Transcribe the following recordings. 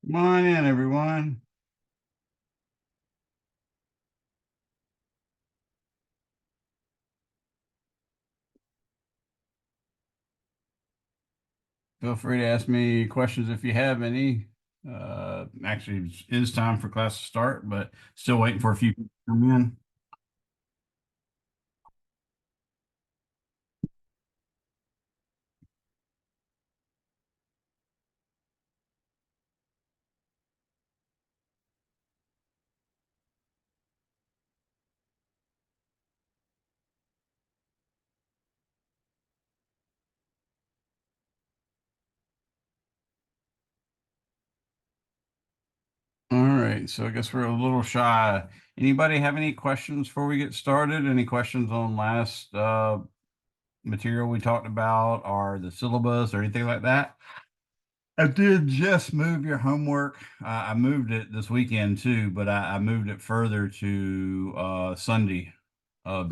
Come on in, everyone. Feel free to ask me questions if you have any. Actually, it is time for class to start, but still waiting for a few people to come in. All right, so I guess we're a little shy. Anybody have any questions before we get started? Any questions on last material we talked about, or the syllabus, or anything like that? I did just move your homework. I moved it this weekend too, but I moved it further to Sunday of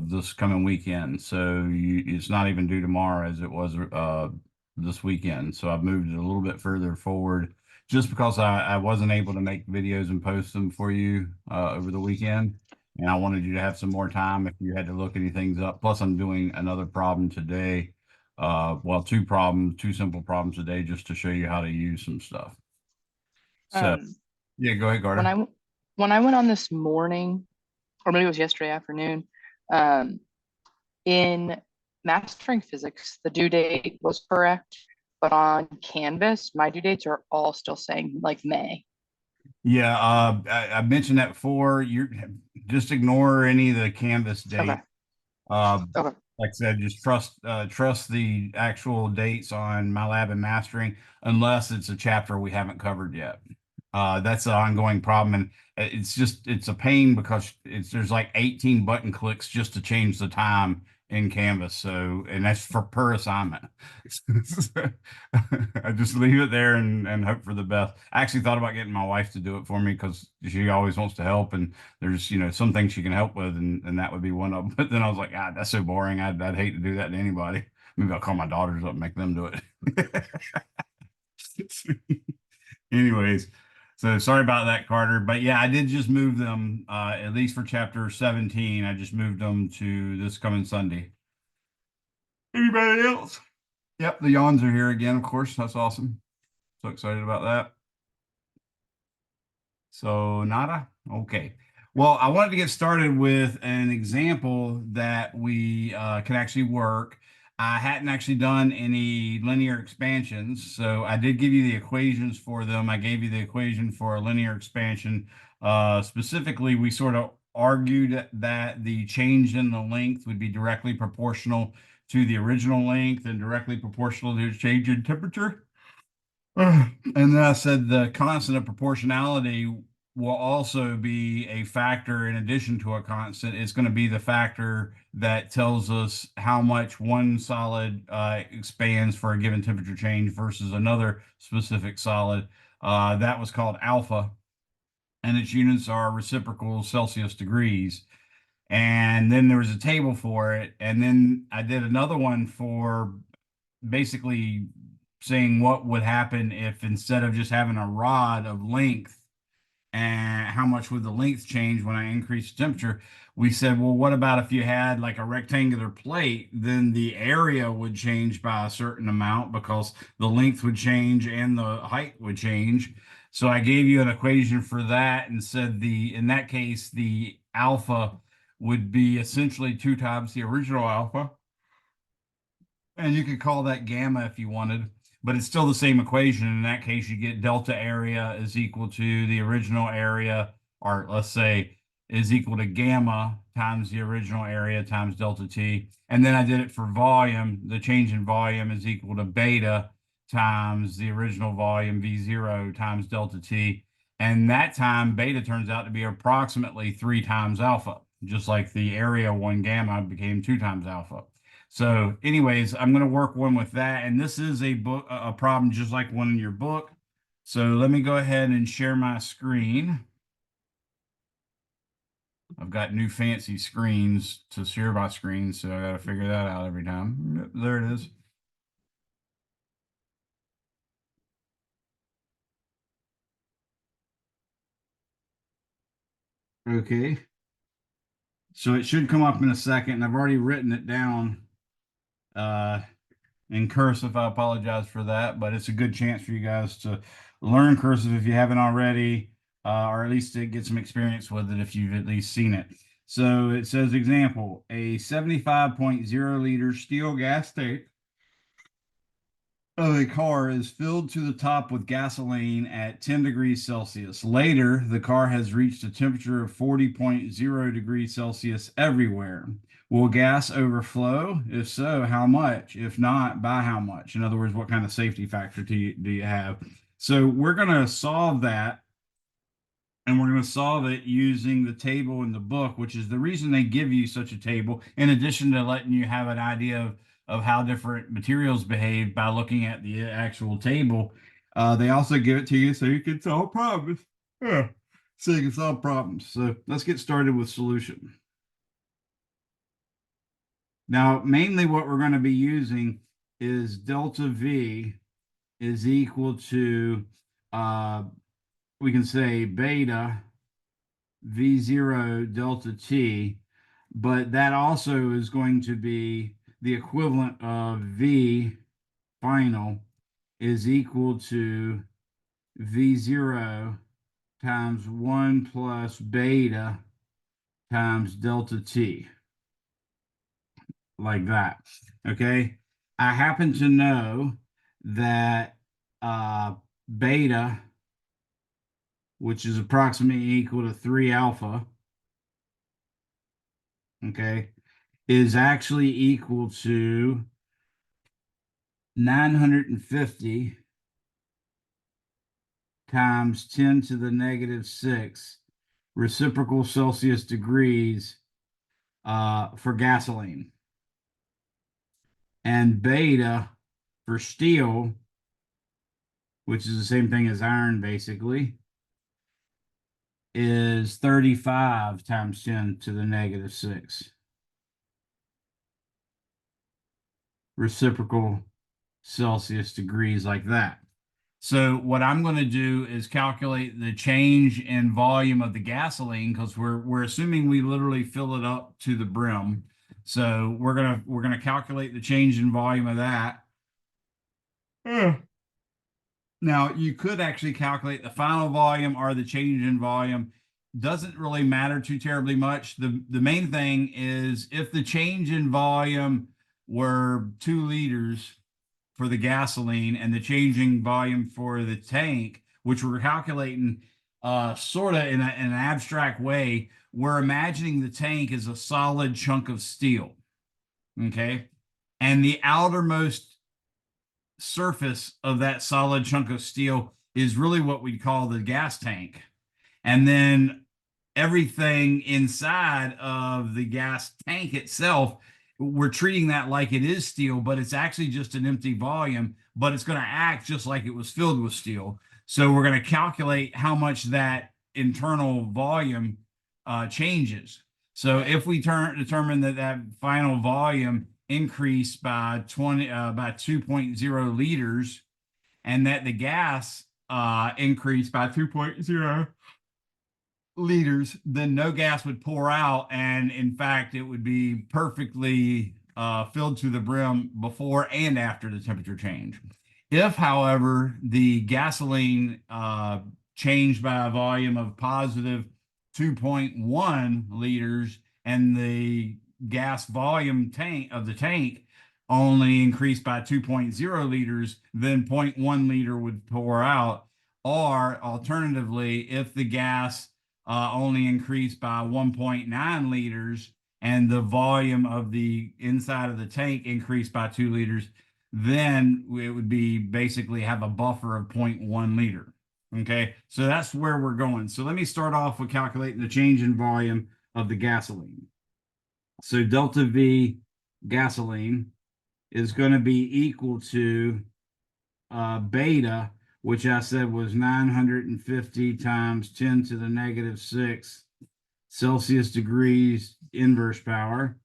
this coming weekend. So it's not even due tomorrow as it was this weekend. So I've moved it a little bit further forward just because I wasn't able to make videos and post them for you over the weekend. And I wanted you to have some more time if you had to look any things up. Plus, I'm doing another problem today. Well, two simple problems today just to show you how to use some stuff. So Um, yeah, go ahead, when I Carter. w- when I went on this morning, or maybe it was yesterday afternoon, um, in mastering physics, the due date was correct, but on Canvas, my due dates are all still saying like May. Yeah, I mentioned that before. You just ignore any of the Canvas Okay. date. Okay. Like I said, just trust the actual dates on my lab and mastering, unless it's a chapter we haven't covered yet. That's an ongoing problem, and it's a pain because there's like 18 button clicks just to change the time in Canvas. So, and that's for per assignment. I just leave it there and hope for the best. I actually thought about getting my wife to do it for me because she always wants to help, and there's some things she can help with, and that would be one of them. But then I was like, God, that's so boring. I'd hate to do that to anybody. Maybe I'll call my daughters up and make them do it. Anyways, so sorry about that, Carter. But yeah, I did just move them, at least for chapter 17. I just moved them to this coming Sunday. Anybody else? Yep, the yawns are here again, of course. That's awesome. So excited about that. So nada? Okay. Well, I wanted to get started with an example that we can actually work. I hadn't actually done any linear expansions, so I did give you the equations for them. I gave you the equation for a linear expansion. Specifically, we sort of argued that the change in the length would be directly proportional to the original length and directly proportional to the change in temperature. And then I said the constant of proportionality will also be a factor in addition to a constant. It's going to be the factor that tells us how much one solid expands for a given temperature change versus another specific solid. That was called alpha, and its units are reciprocal Celsius degrees. And then there was a table for it. And then I did another one for basically saying what would happen if instead of just having a rod of length and how much would the length change when I increase the temperature. We said, well, what about if you had like a rectangular plate? Then the area would change by a certain amount because the length would change and the height would change. So I gave you an equation for that and said in that case, the alpha would be essentially two times the original alpha, and you could call that gamma if you wanted, but it's still the same equation. In that case, you get delta area is equal to the original area, or let's say is equal to gamma times the original area times delta T. And then I did it for volume. The change in volume is equal to beta times the original volume V0 times delta T. And that time beta turns out to be approximately three times alpha, just like the area one gamma became two times alpha. So, anyways, I'm going to work one with that. And this is a problem just like one in your book. So let me go ahead and share my screen. I've got new fancy screens to share my screen, so I got to figure that out every time. Yep, there it is. Okay. So it should come up in a second, and I've already written it down in cursive. I apologize for that, but it's a good chance for you guys to learn cursive if you haven't already, or at least to get some experience with it if you've at least seen it. So it says, example, a 75.0 liter steel gas tank of a car is filled to the top with gasoline at 10 degrees Celsius. Later, the car has reached a temperature of 40.0 degrees Celsius everywhere. Will gas overflow? If so, how much? If not, by how much? In other words, what kind of safety factor do you have? So we're going to solve that, and we're going to solve it using the table in the book, which is the reason they give you such a table, in addition to letting you have an idea of how different materials behave by looking at the actual table. They also give it to you so you can solve problems. Yeah. So you can solve problems. So let's get started with solution. Now, mainly what we're going to be using is delta V is equal to, we can say beta V0 delta T, but that also is going to be the equivalent of V final is equal to V0 times 1 plus beta times delta T, like that. Okay. I happen to know that beta, which is approximately equal to 3 alpha, okay, is actually equal to 950 times 10 to the negative 6 reciprocal Celsius degrees for gasoline. And beta for steel, which is the same thing as iron basically, is 35 times 10 to the negative 6 reciprocal Celsius degrees, like that. So what I'm going to do is calculate the change in volume of the gasoline, because we're assuming we literally fill it up to the brim. So we're gonna calculate the change in volume of that. Now you could actually calculate the final volume or the change in volume. Doesn't really matter too terribly much. The main thing is if the change in volume were 2 liters for the gasoline and the changing volume for the tank, which we're calculating sort of in an abstract way, we're imagining the tank is a solid chunk of steel. Okay. And the outermost surface of that solid chunk of steel is really what we call the gas tank. And then everything inside of the gas tank itself, we're treating that like it is steel, but it's actually just an empty volume, but it's going to act just like it was filled with steel. So we're going to calculate how much that internal volume changes. So if we determine that final volume increased by 2.0 liters, and that the gas increased by 2.0 liters, then no gas would pour out, and in fact it would be perfectly filled to the brim before and after the temperature change. If, however, the gasoline changed by a volume of positive 2.1 liters and the gas volume tank of the tank only increased by 2.0 liters, then 0.1 liter would pour out. Or alternatively, if the gas only increased by 1.9 liters and the volume of the inside of the tank increased by 2 liters, then it would be basically have a buffer of 0.1 liter. Okay, so that's where we're going. So let me start off with calculating the change in volume of the gasoline. So delta V gasoline is going to be equal to beta, which I said was 950 times 10 to the negative 6 Celsius degrees inverse power,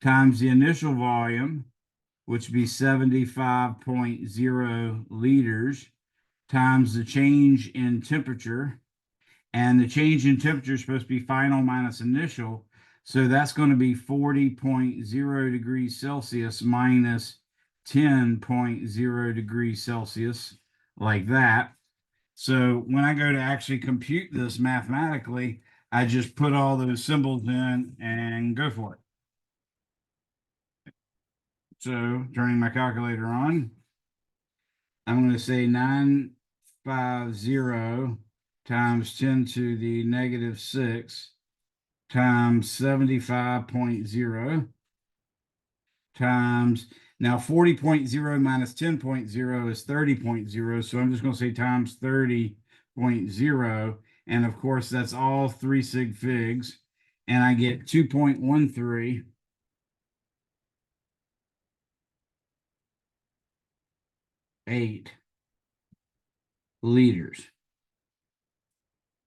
times the initial volume, which would be 75.0 liters, times the change in temperature. And the change in temperature is supposed to be final minus initial. So that's going to be 40.0 degrees Celsius minus 10.0 degrees Celsius, like that. So when I go to actually compute this mathematically, I just put all those symbols in and go for it. So turning my calculator on, I'm going to say 950 times 10 to the negative 6 times 75.0 times, now 40.0 minus 10.0 is 30.0. So I'm just going to say times 30.0. And of course, that's all 3 sig figs. And I get 2.13 liters.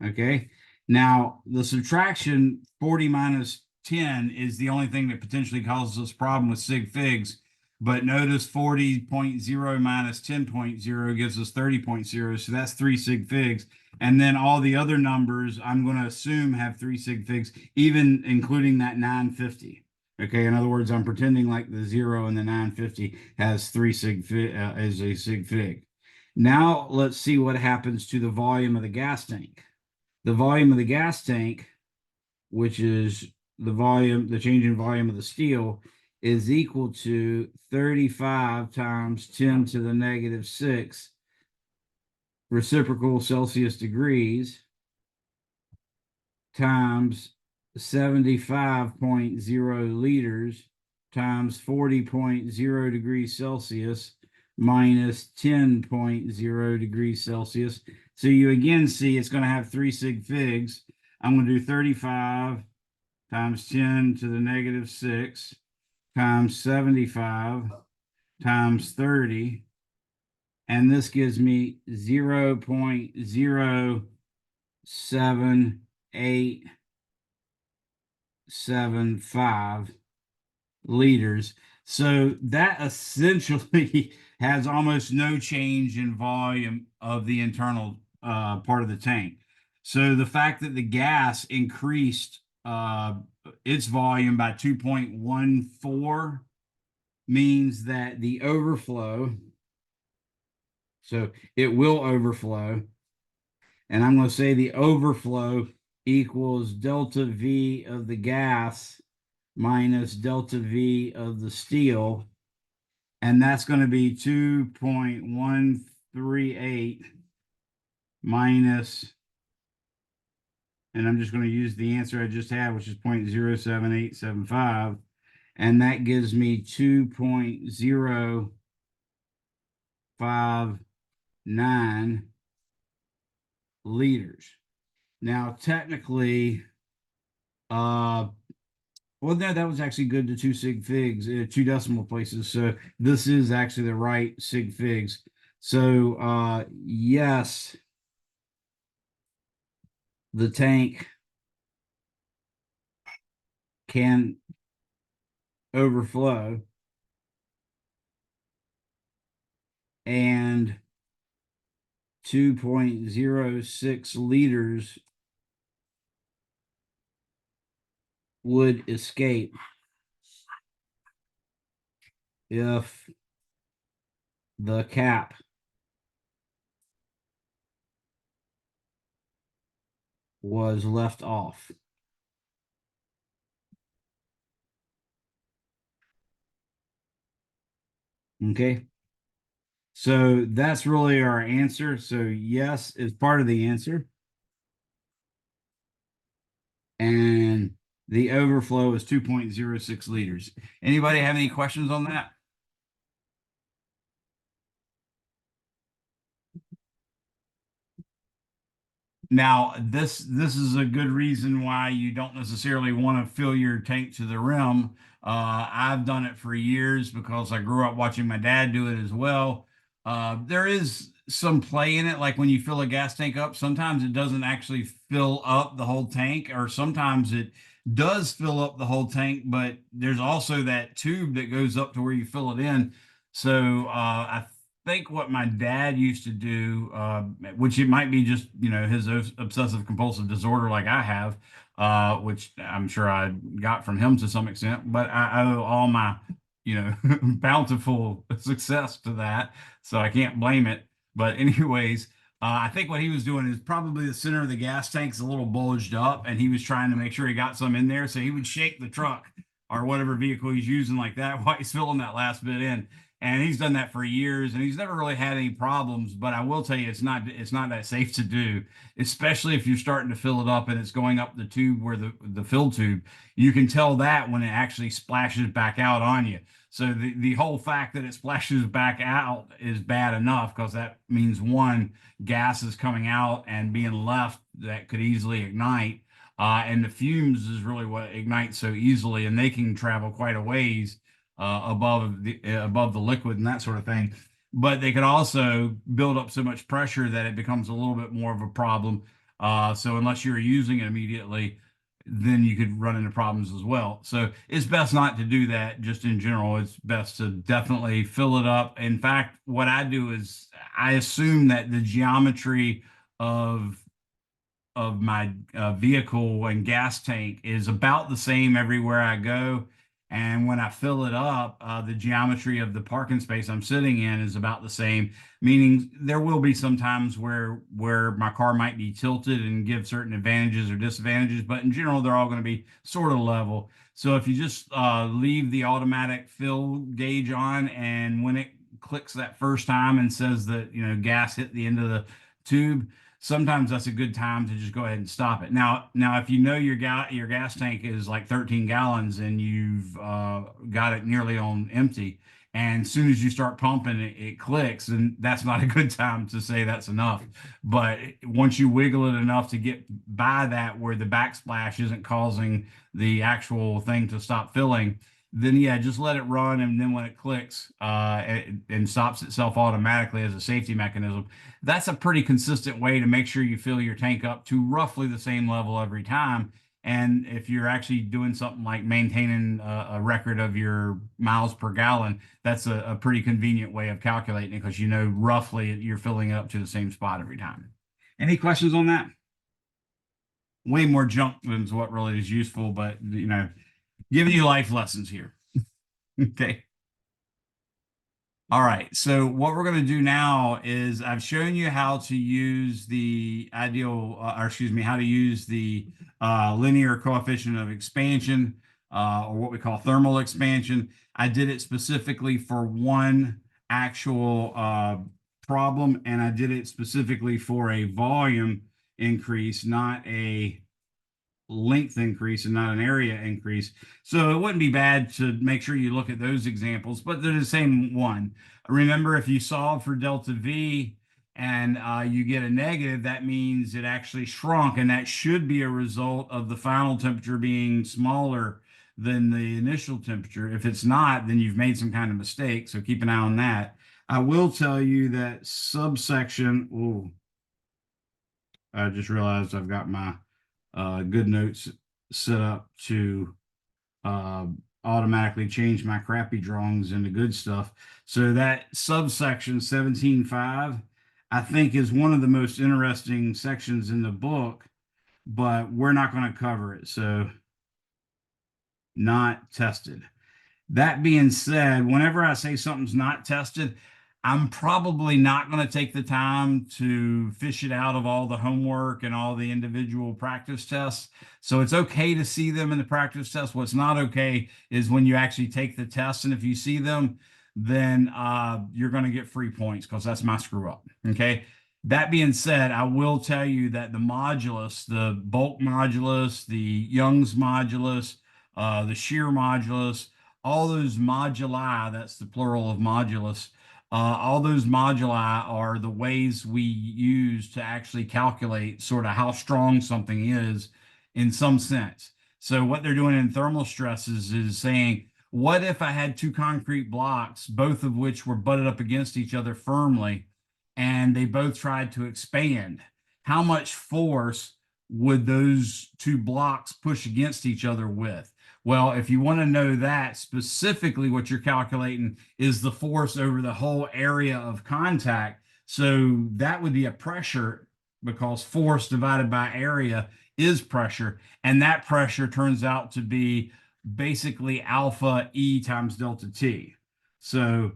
Okay. Now the subtraction 40 minus 10 is the only thing that potentially causes us a problem with sig figs. But notice 40.0 minus 10.0 gives us 30.0. So that's 3 sig figs. And then all the other numbers, I'm going to assume have 3 sig figs, even including that 950. Okay. In other words, I'm pretending like the 0 and the 950 has 3 sig fig, is a sig fig. Now let's see what happens to the volume of the gas tank. The volume of the gas tank, which is the change in volume of the steel, is equal to 35 times 10 to the negative 6 reciprocal Celsius degrees times 75.0 liters times 40.0 degrees Celsius minus 10.0 degrees Celsius. So you again see it's going to have 3 sig figs. I'm going to do 35 times 10 to the negative 6 times 75 times 30. And this gives me 0.07875 liters. So that essentially has almost no change in volume of the internal part of the tank. So the fact that the gas increased its volume by 2.14 means that the overflow, so it will overflow, and I'm going to say the overflow equals delta V of the gas minus delta V of the steel, and that's going to be 2.138 minus, and I'm just going to use the answer I just had, which is 0.07875, and that gives me 2.059 liters. Now, technically, well, that was actually good to 2 sig figs, 2 decimal places. So this is actually the right sig figs. So yes, the tank can overflow, and 2.06 liters would escape if the cap was left off. Okay. So that's really our answer. So yes is part of the answer. And the overflow is 2.06 liters. Anybody have any questions on that? Now, this is a good reason why you don't necessarily want to fill your tank to the rim. I've done it for years because I grew up watching my dad do it as well. There is some play in it, like when you fill a gas tank up, sometimes it doesn't actually fill up the whole tank, or sometimes it does fill up the whole tank, but there's also that tube that goes up to where you fill it in. So think what my dad used to do, which it might be just, his obsessive compulsive disorder like I have, which I'm sure I got from him to some extent, but I owe all my, bountiful success to that. So I can't blame it. But anyways, I think what he was doing is probably the center of the gas tank's a little bulged up, and he was trying to make sure he got some in there. So he would shake the truck or whatever vehicle he's using like that while he's filling that last bit in. And he's done that for years, and he's never really had any problems. But I will tell you, it's not that safe to do, especially if you're starting to fill it up and it's going up the tube where the fill tube. You can tell that when it actually splashes back out on you. So the whole fact that it splashes back out is bad enough, because that means one, gas is coming out and being left that could easily ignite. And the fumes is really what ignites so easily, and they can travel quite a ways above the liquid and that sort of thing. But they could also build up so much pressure that it becomes a little bit more of a problem. So unless you're using it immediately, then you could run into problems as well. So it's best not to do that. Just in general, it's best to definitely fill it up. In fact, what I do is I assume that the geometry of my vehicle and gas tank is about the same everywhere I go. And when I fill it up, the geometry of the parking space I'm sitting in is about the same, meaning there will be some times where my car might be tilted and give certain advantages or disadvantages, but in general, they're all going to be sort of level. So if you just leave the automatic fill gauge on, and when it clicks that first time and says that, gas hit the end of the tube, sometimes that's a good time to just go ahead and stop it. Now, if your gas tank is like 13 gallons and you've got it nearly on empty, and as soon as you start pumping, it clicks, and that's not a good time to say that's enough. But once you wiggle it enough to get by that, where the backsplash isn't causing the actual thing to stop filling, then yeah, just let it run, and then when it clicks and stops itself automatically as a safety mechanism, that's a pretty consistent way to make sure you fill your tank up to roughly the same level every time. And if you're actually doing something like maintaining a record of your miles per gallon, that's a pretty convenient way of calculating it, because roughly you're filling it up to the same spot every time. Any questions on that? Way more junk than what really is useful, but giving you life lessons here. Okay. All right. So what we're going to do now is I've shown you how to use the how to use the linear coefficient of expansion, or what we call thermal expansion. I did it specifically for one actual problem, and I did it specifically for a volume increase, not a length increase and not an area increase. So it wouldn't be bad to make sure you look at those examples, but they're the same one. Remember, if you solve for delta V and you get a negative, that means it actually shrunk, and that should be a result of the final temperature being smaller than the initial temperature. If it's not, then you've made some kind of mistake. So keep an eye on that. I will tell you that subsection, oh, I just realized I've got my good notes set up to automatically change my crappy drawings into good stuff. So that subsection 17.5, I think, is one of the most interesting sections in the book, but we're not going to cover it. So not tested. That being said, whenever I say something's not tested, I'm probably not going to take the time to fish it out of all the homework and all the individual practice tests. So it's okay to see them in the practice test. What's not okay is when you actually take the test, and if you see them, then you're going to get free points, because that's my screw up. Okay. That being said, I will tell you that the modulus, the bulk modulus, the Young's modulus, the shear modulus, all those moduli, that's the plural of modulus, all those moduli are the ways we use to actually calculate sort of how strong something is in some sense. So what they're doing in thermal stresses is saying, what if I had two concrete blocks, both of which were butted up against each other firmly, and they both tried to expand? How much force would those two blocks push against each other with? Well, if you want to know that specifically, what you're calculating is the force over the whole area of contact. So that would be a pressure because force divided by area is pressure. And that pressure turns out to be basically alpha E times delta T. So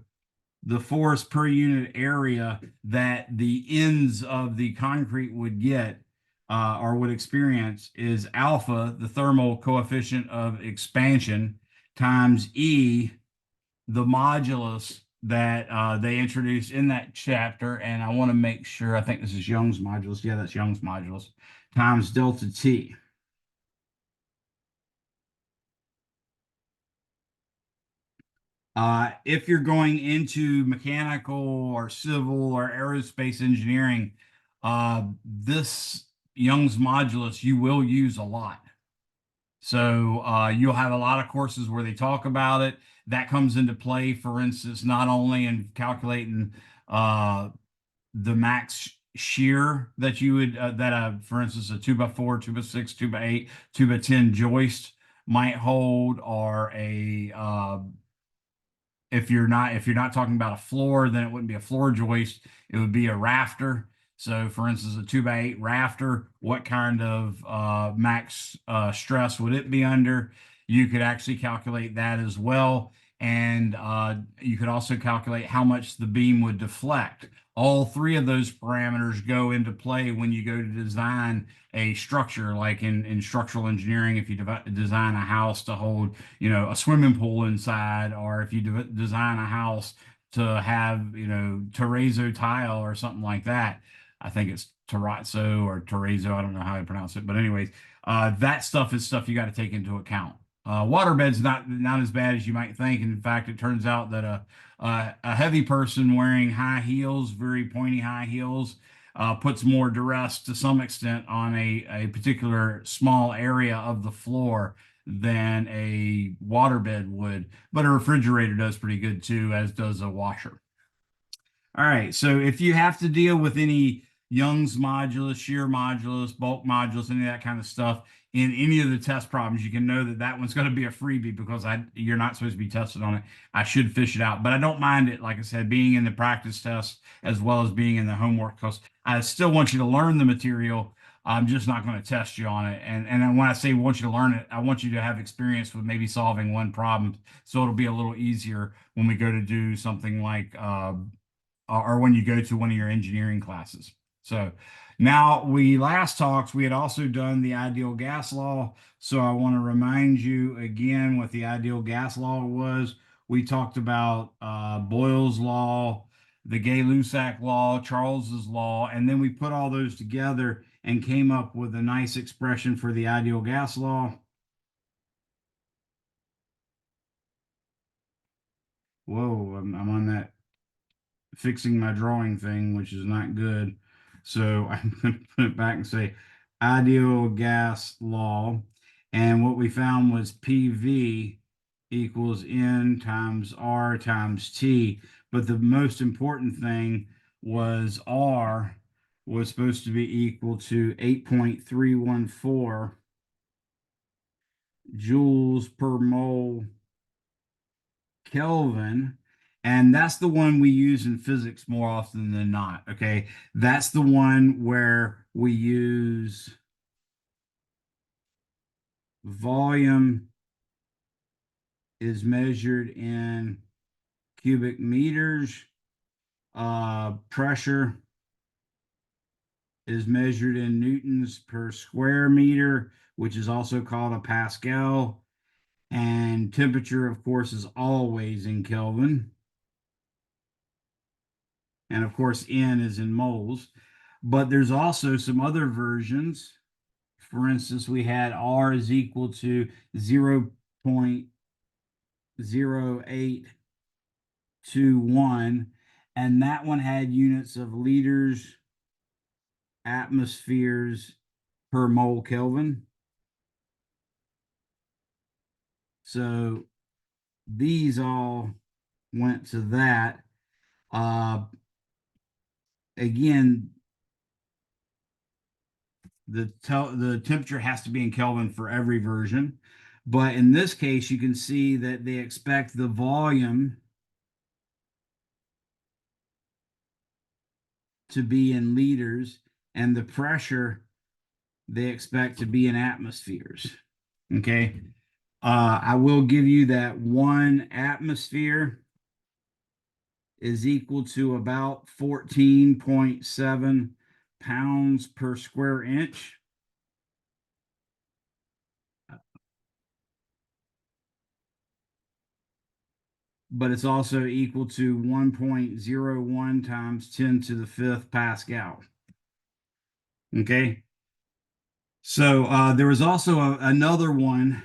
the force per unit area that the ends of the concrete would get or would experience is alpha, the thermal coefficient of expansion, times E, the modulus that they introduced in that chapter. And I want to make sure, I think this is Young's modulus. Yeah, that's Young's modulus, times delta T. If you're going into mechanical or civil or aerospace engineering, this Young's modulus you will use a lot. So you'll have a lot of courses where they talk about it. That comes into play, for instance, not only in calculating uh, the max shear that you would for instance, a 2x4, 2x6, 2x8, 2x10 joist might hold, or a if you're not talking about a floor, then it wouldn't be a floor joist. It would be a rafter. So, for instance, a 2x8 rafter, what kind of max stress would it be under? You could actually calculate that as well. And you could also calculate how much the beam would deflect. All three of those parameters go into play when you go to design a structure, like in structural engineering. If you design a house to hold, a swimming pool inside, or if you design a house to have, terrazzo tile or something like that. I think it's terrazzo or terrazzo. I don't know how to pronounce it, but anyways, that stuff is stuff you got to take into account. Waterbed's not as bad as you might think. In fact, it turns out that a heavy person wearing high heels, very pointy high heels, puts more duress to some extent on a particular small area of the floor than a waterbed would. But a refrigerator does pretty good too, as does a washer. All right. So if you have to deal with any Young's modulus, shear modulus, bulk modulus, any of that kind of stuff in any of the test problems, you can know that that one's going to be a freebie because you're not supposed to be tested on it. I should fish it out, but I don't mind it. Like I said, being in the practice test as well as being in the homework, because I still want you to learn the material. I'm just not going to test you on it. And when I say want you to learn it, I want you to have experience with maybe solving one problem, so it'll be a little easier when we go to do something like or when you go to one of your engineering classes. So now we last talked, we had also done the ideal gas law. So I want to remind you again what the ideal gas law was. We talked about Boyle's law, the Gay-Lussac law, Charles's law, and then we put all those together and came up with a nice expression for the ideal gas law. Whoa, I'm on that fixing my drawing thing, which is not good. So I'm going to put it back and say ideal gas law. And what we found was PV equals N times R times T. But the most important thing was R was supposed to be equal to 8.314 joules per mole Kelvin. And that's the one we use in physics more often than not. Okay. That's the one where we use volume is measured in cubic meters. Pressure is measured in newtons per square meter, which is also called a Pascal. And temperature, of course, is always in Kelvin. And of course, N is in moles. But there's also some other versions. For instance, we had R is equal to 0.0821, and that one had units of liters, atmospheres per mole Kelvin. So these all went to that. Again, the temperature has to be in Kelvin for every version. But in this case, you can see that they expect the volume to be in liters and the pressure they expect to be in atmospheres. Okay. I will give you that 1 atmosphere is equal to about 14.7 pounds per square inch. But it's also equal to 1.01 times 10 to the 5th Pascal. Okay. So there was also another one,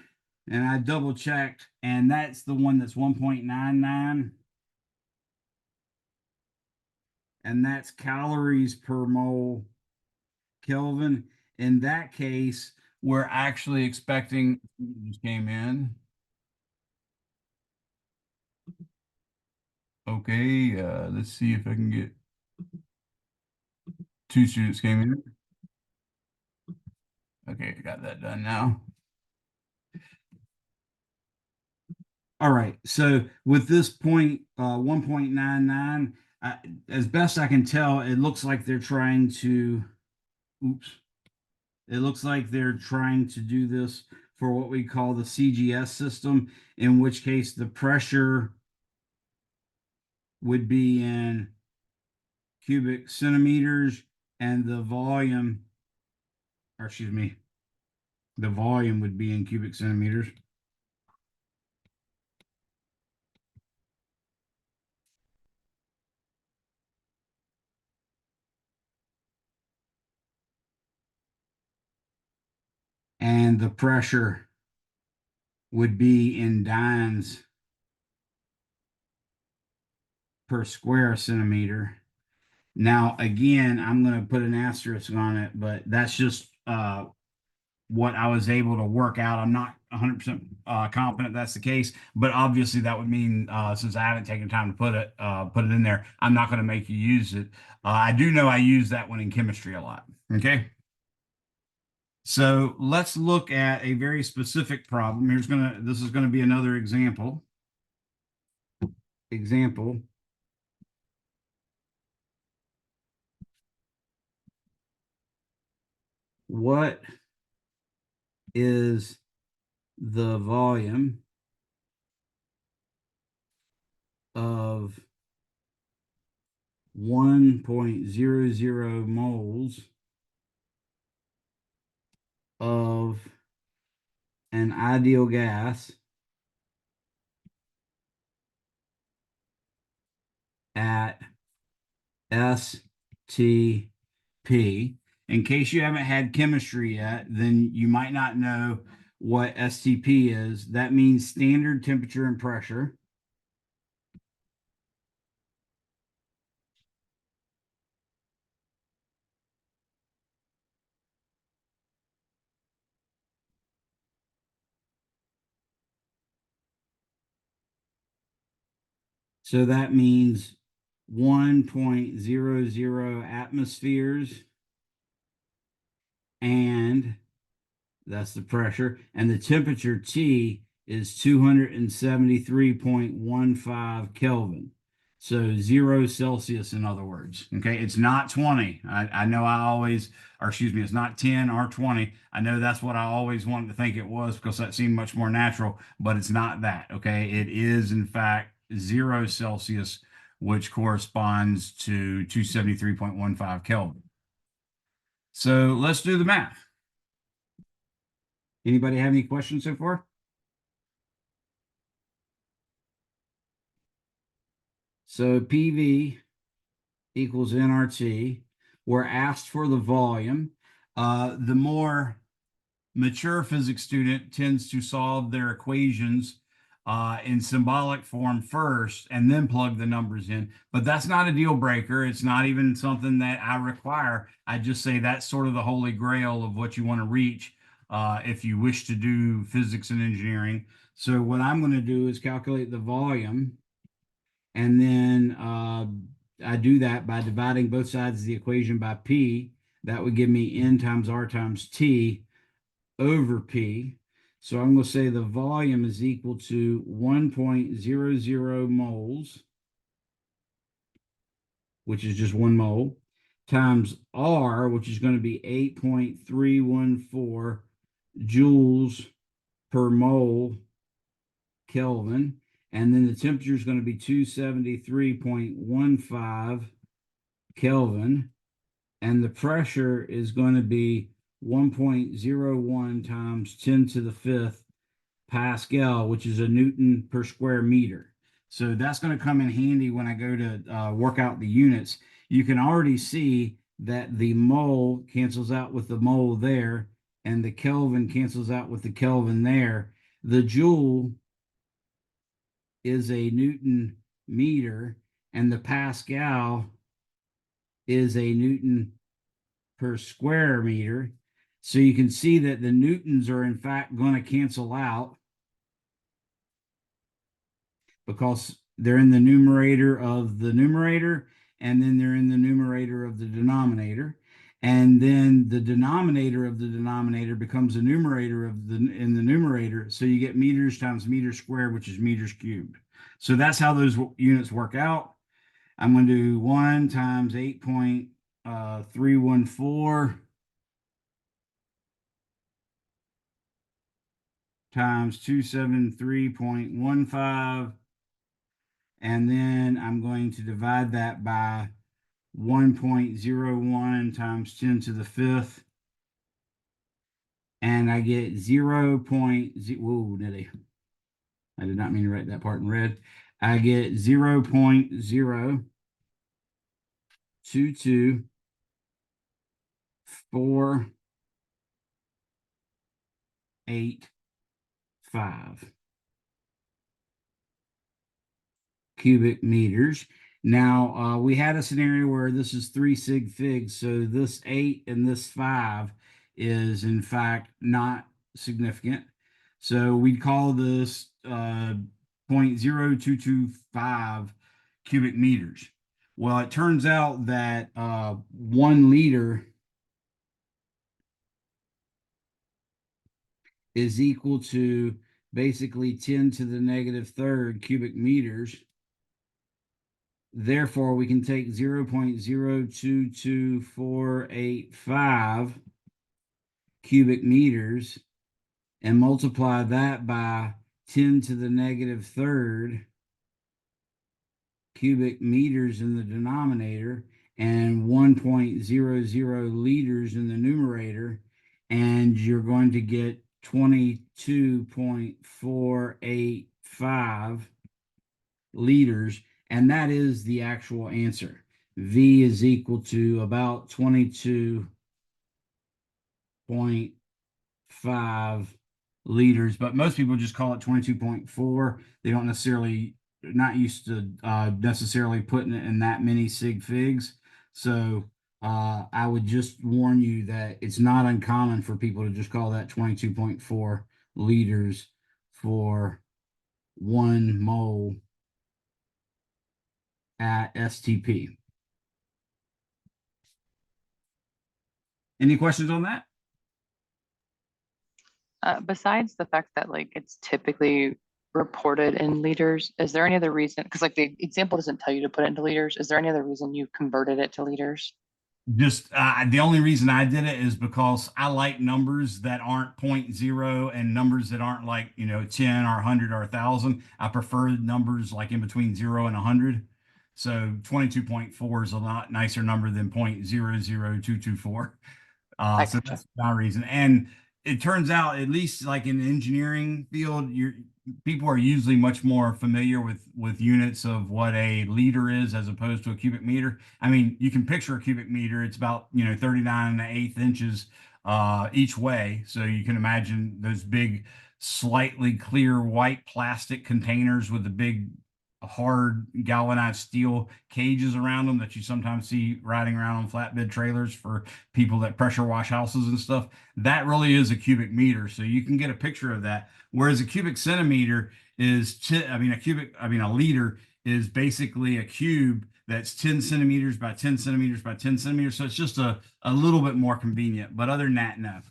and I double checked, and that's the one that's 1.99, and that's calories per mole Kelvin. In that case, we're actually expecting, just came in. Okay, let's see if I can get 2 students came in. Okay, got that done now. All right, so with this point, 1.99, as best I can tell, it looks like they're trying to, oops, it looks like they're trying to do this for what we call the CGS system, in which case the pressure would be in cubic centimeters and the volume, or excuse me, the volume would be in cubic centimeters. And the pressure would be in dynes per square centimeter. Now, again, I'm going to put an asterisk on it, but that's just what I was able to work out. I'm not 100% confident that's the case, but obviously that would mean since I haven't taken time to put it in there, I'm not going to make you use it. I do know I use that one in chemistry a lot. Okay. So let's look at a very specific problem. This is going to be another example. Example. What is the volume of 1.00 moles of an ideal gas at STP. In case you haven't had chemistry yet, then you might not know what STP is. That means standard temperature and pressure. So that means 1.00 atmospheres, and that's the pressure, and the temperature T is 273.15 Kelvin. So 0 Celsius, in other words. Okay, it's not 20. I know I always, or excuse me, it's not 10 or 20. I know that's what I always wanted to think it was because that seemed much more natural, but it's not that. Okay, it is in fact 0 Celsius, which corresponds to 273.15 Kelvin. So let's do the math. Anybody have any questions so far? So PV equals nRT. We're asked for the volume. The more mature physics student tends to solve their equations in symbolic form first and then plug the numbers in. But that's not a deal breaker. It's not even something that I require. I just say that's sort of the holy grail of what you want to reach if you wish to do physics and engineering. So what I'm going to do is calculate the volume, and then I do that by dividing both sides of the equation by P. That would give me N times R times T over P. So I'm going to say the volume is equal to 1.00 moles, which is just 1 mole, times R, which is going to be 8.314 joules per mole Kelvin. And then the temperature is going to be 273.15 Kelvin. And the pressure is going to be 1.01 times 10 to the fifth Pascal, which is a Newton per square meter. So that's going to come in handy when I go to work out the units. You can already see that the mole cancels out with the mole there, and the Kelvin cancels out with the Kelvin there. The joule is a Newton meter, and the Pascal is a Newton per square meter. So you can see that the newtons are in fact going to cancel out because they're in the numerator of the numerator, and then they're in the numerator of the denominator. And then the denominator of the denominator becomes the numerator of the in the numerator. So you get meters times meters squared, which is meters cubed. So that's how those units work out. I'm going to do 1 times 8.314 times 273.15. And then I'm going to divide that by 1.01 times 10 to the fifth. And I get 0.0, whoa, Nelly. I did not mean to write that part in red. I get 0.0224885 cubic meters. Now, we had a scenario where this is 3 sig figs, so this 8 and this 5 is in fact not significant. So we'd call this 0.0225 cubic meters. Well, it turns out that 1 liter is equal to basically 10 to the negative third cubic meters. Therefore, we can take 0.022485 cubic meters and multiply that by 10 to the negative third cubic meters in the denominator and 1.00 liters in the numerator, and you're going to get 22.485 liters, and that is the actual answer. V is equal to about 22.5 liters, but most people just call it 22.4. They don't necessarily, not used to necessarily putting it in that many sig figs. So I would just warn you that it's not uncommon for people to just call that 22.4 liters for 1 mole at STP. Any questions on that? Besides the fact that like it's typically reported in liters, is there any other reason? Because like the example doesn't tell you to put it into liters. Is there any other reason you converted it to liters? Just the only reason I did it is because I like numbers that aren't 0.0 and numbers that aren't like, 10 or 100 or 1,000. I prefer numbers like in between 0 and 100. So 22.4 is a lot nicer number than 0.00224. I So gotcha. that's my reason. And it turns out, at least like in the engineering field, people are usually much more familiar with units of what a liter is as opposed to a cubic meter. I mean, you can picture a cubic meter. It's about 39 1/8 inches each way. So you can imagine those big, slightly clear white plastic containers with the big hard galvanized steel cages around them that you sometimes see riding around on flatbed trailers for people that pressure wash houses and stuff. That really is a cubic meter. So you can get a picture of that. Whereas a cubic centimeter is, a liter is basically a cube that's 10 centimeters by 10 centimeters by 10 centimeters. So it's just a little bit more convenient. But other than that, no.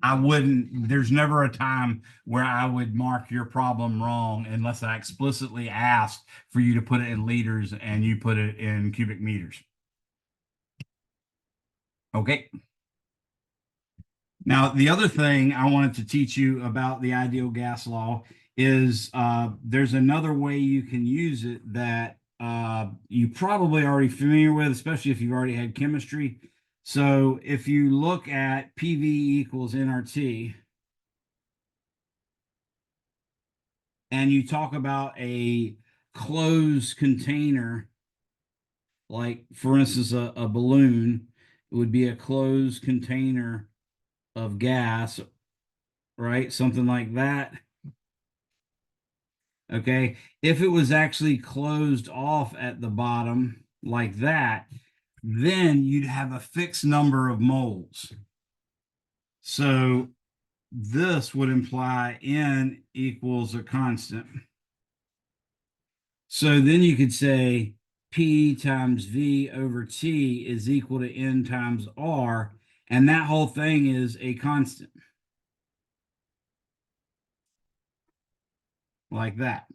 I wouldn't, there's never a time where I would mark your problem wrong unless I explicitly asked for you to put it in liters and you put it in cubic meters. Okay. Now, the other thing I wanted to teach you about the ideal gas law is there's another way you can use it that you probably already familiar with, especially if you've already had chemistry. So if you look at PV equals nRT, and you talk about a closed container, like for instance, a balloon, it would be a closed container of gas, right? Something like that. Okay. If it was actually closed off at the bottom like that, then you'd have a fixed number of moles. So this would imply N equals a constant. So then you could say P times V over T is equal to N times R, and that whole thing is a constant, like that.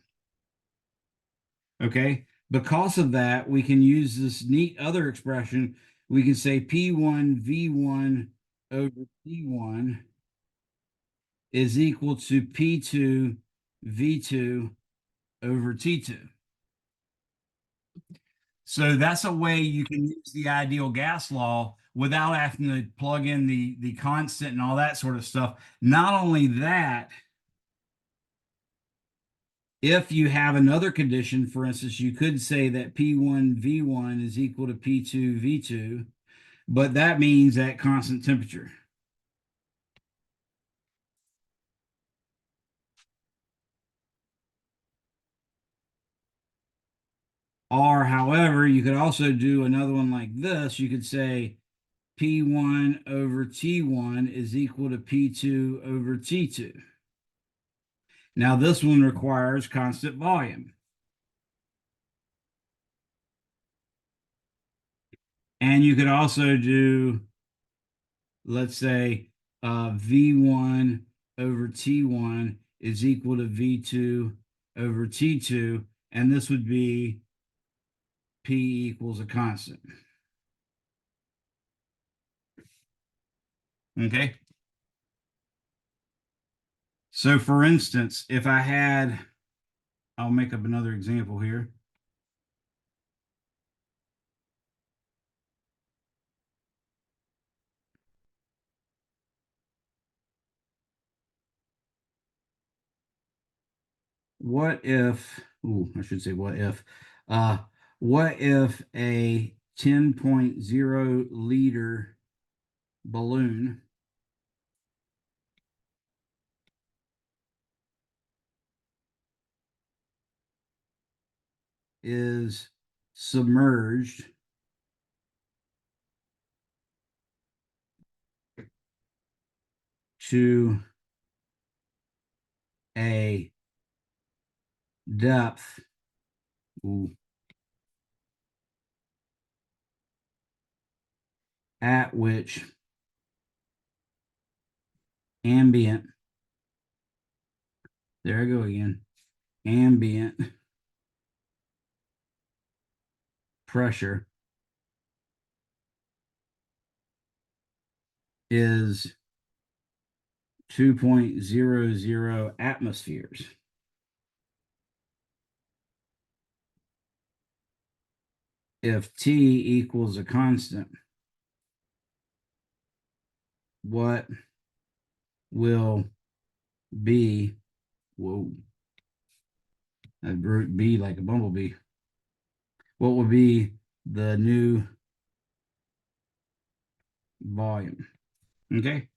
Okay. Because of that, we can use this neat other expression. We can say P1 V1 over T1 is equal to P2 V2 over T2. So that's a way you can use the ideal gas law without having to plug in the constant and all that sort of stuff. Not only that, if you have another condition, for instance, you could say that P1 V1 is equal to P2 V2, but that means at constant temperature. Or, however, you could also do another one like this. You could say P1 over T1 is equal to P2 over T2. Now, this one requires constant volume. And you could also do, let's say, V1 over T1 is equal to V2 over T2, and this would be P equals a constant. Okay. So for instance, if I had, I'll make up another example here. What if, I should say uh, what if a 10.0 liter balloon is submerged to a depth at which ambient, there I go again, ambient pressure is 2.00 atmospheres. If T equals a constant, what will be, whoa, I wrote B like a bumblebee. What will be the new volume? Okay.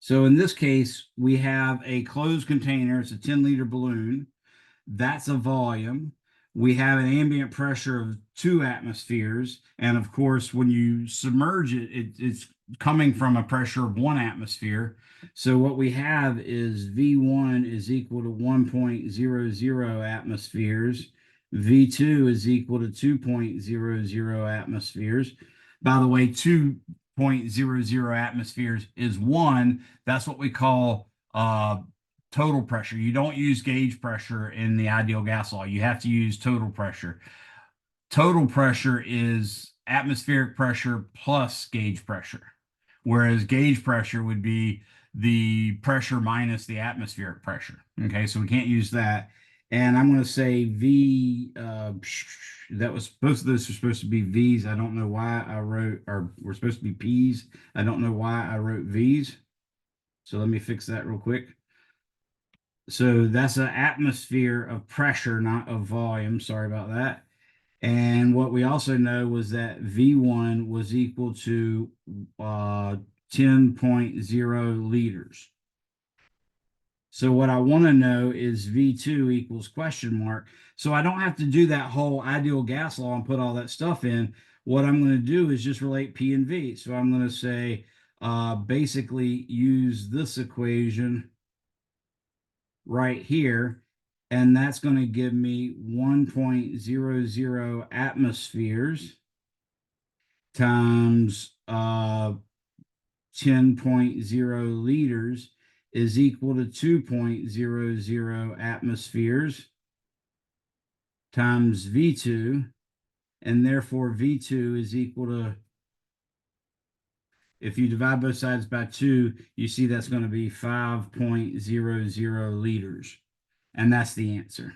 So in this case, we have a closed container. It's a 10-liter balloon. That's a volume. We have an ambient pressure of 2 atmospheres. And of course, when you submerge it, it's coming from a pressure of 1 atmosphere. So what we have is V1 is equal to 1.00 atmospheres. V2 is equal to 2.00 atmospheres. By the way, 2.00 atmospheres is one. That's what we call total pressure. You don't use gauge pressure in the ideal gas law. You have to use total pressure. Total pressure is atmospheric pressure plus gauge pressure, whereas gauge pressure would be the pressure minus the atmospheric pressure. Okay, so we can't use that. And I'm going to say V, that was, both of those are supposed to be V's. I don't know why I wrote, or we're supposed to be P's. I don't know why I wrote V's. So let me fix that real quick. So that's an atmosphere of pressure, not of volume. Sorry about that. And what we also know was that V1 was equal to 10.0 liters. So what I want to know is V2 equals question mark. So I don't have to do that whole ideal gas law and put all that stuff in. What I'm going to do is just relate P and V. So I'm going to say basically use this equation right here, and that's going to give me 1.00 atmospheres times 10.0 liters is equal to 2.00 atmospheres times V2, and therefore V2 is equal to, if you divide both sides by 2, you see that's going to be 5.00 liters. And that's the answer.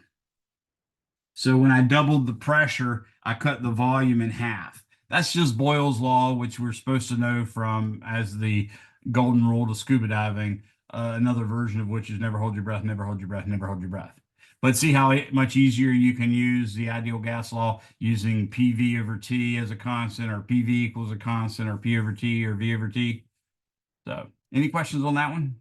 So when I doubled the pressure, I cut the volume in half. That's just Boyle's law, which we're supposed to know from as the golden rule to scuba diving, another version of which is never hold your breath, never hold your breath, never hold your breath. But see how much easier you can use the ideal gas law using PV over T as a constant, or PV equals a constant, or P over T, or V over T. So any questions on that one?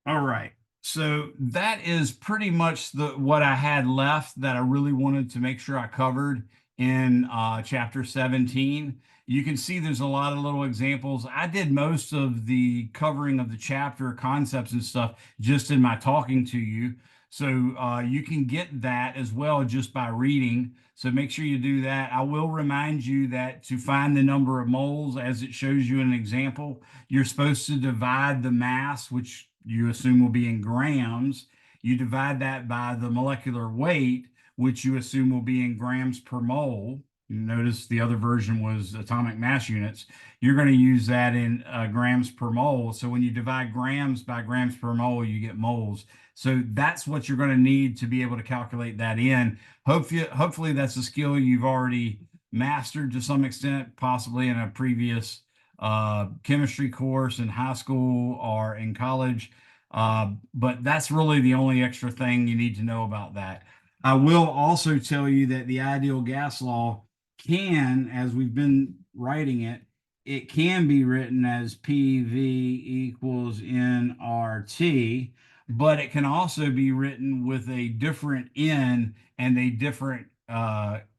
All right. So that is pretty much what I had left that I really wanted to make sure I covered in chapter 17. You can see there's a lot of little examples. I did most of the covering of the chapter concepts and stuff just in my talking to you. So you can get that as well just by reading. So make sure you do that. I will remind you that to find the number of moles, as it shows you in an example, you're supposed to divide the mass, which you assume will be in grams. You divide that by the molecular weight, which you assume will be in grams per mole. You notice the other version was atomic mass units. You're going to use that in grams per mole. So when you divide grams by grams per mole, you get moles. So that's what you're going to need to be able to calculate that in. Hopefully that's a skill you've already mastered to some extent, possibly in a previous chemistry course in high school or in college. But that's really the only extra thing you need to know about that. I will also tell you that the ideal gas law can, as we've been writing it, it can be written as PV equals nRT, but it can also be written with a different N and a different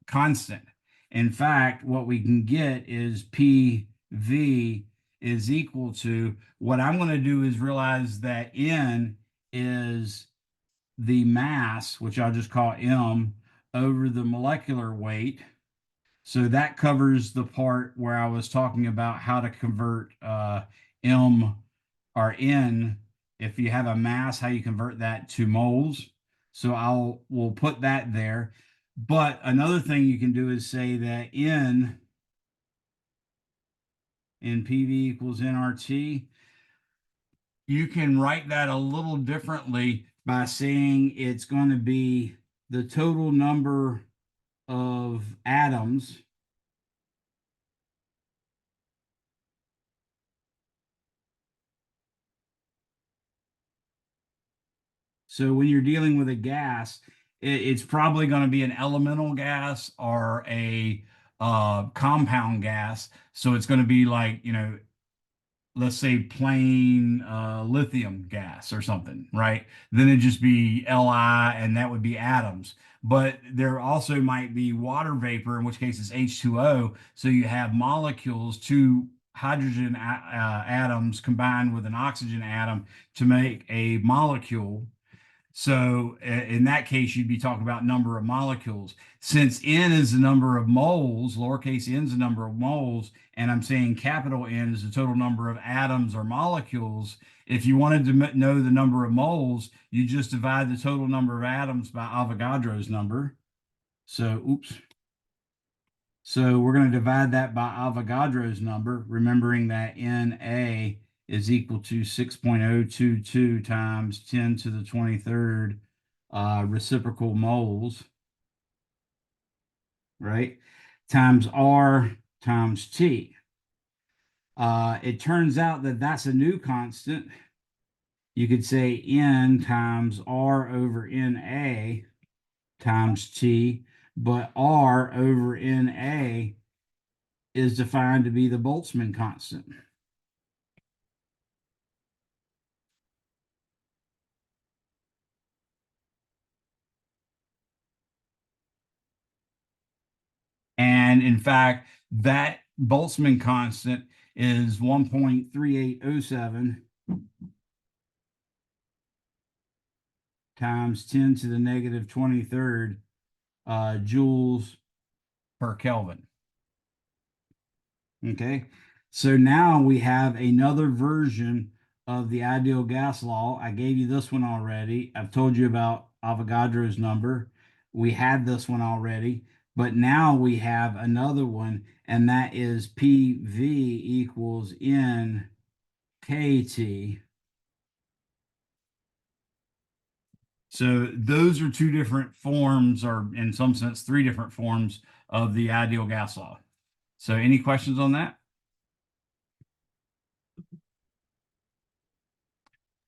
constant. In fact, what we can get is PV is equal to, what I'm going to do is realize that N is the mass, which I'll just call M, over the molecular weight. So that covers the part where I was talking about how to convert M or N. If you have a mass, how you convert that to moles. So we'll put that there. But another thing you can do is say that N in PV equals nRT. You can write that a little differently by saying it's going to be the total number of atoms So when you're dealing with a gas, it's probably going to be an elemental gas or a compound gas. So it's going to be like, let's say plain lithium gas or something, right? Then it'd just be Li, and that would be atoms. But there also might be water vapor, in which case it's H2O. So you have molecules, two hydrogen atoms combined with an oxygen atom to make a molecule. So in that case, you'd be talking about number of molecules. Since N is the number of moles, lowercase n is the number of moles, and I'm saying capital N is the total number of atoms or molecules. If you wanted to know the number of moles, you just divide the total number of atoms by Avogadro's number. So, oops. So we're going to divide that by Avogadro's number, remembering that Na is equal to 6.022 times 10 to the 23rd reciprocal moles, right? Times R times T. It turns out that that's a new constant. You could say N times R over Na times T, but R over Na is defined to be the Boltzmann constant. And in fact, that Boltzmann constant is 1.3807 times 10 to the negative 23rd joules per Kelvin. Okay, so now we have another version of the ideal gas law. I gave you this one already. I've told you about Avogadro's number. We had this one already, but now we have another one, and that is PV equals NKT. So those are two different forms, or in some sense, three different forms of the ideal gas law. So any questions on that?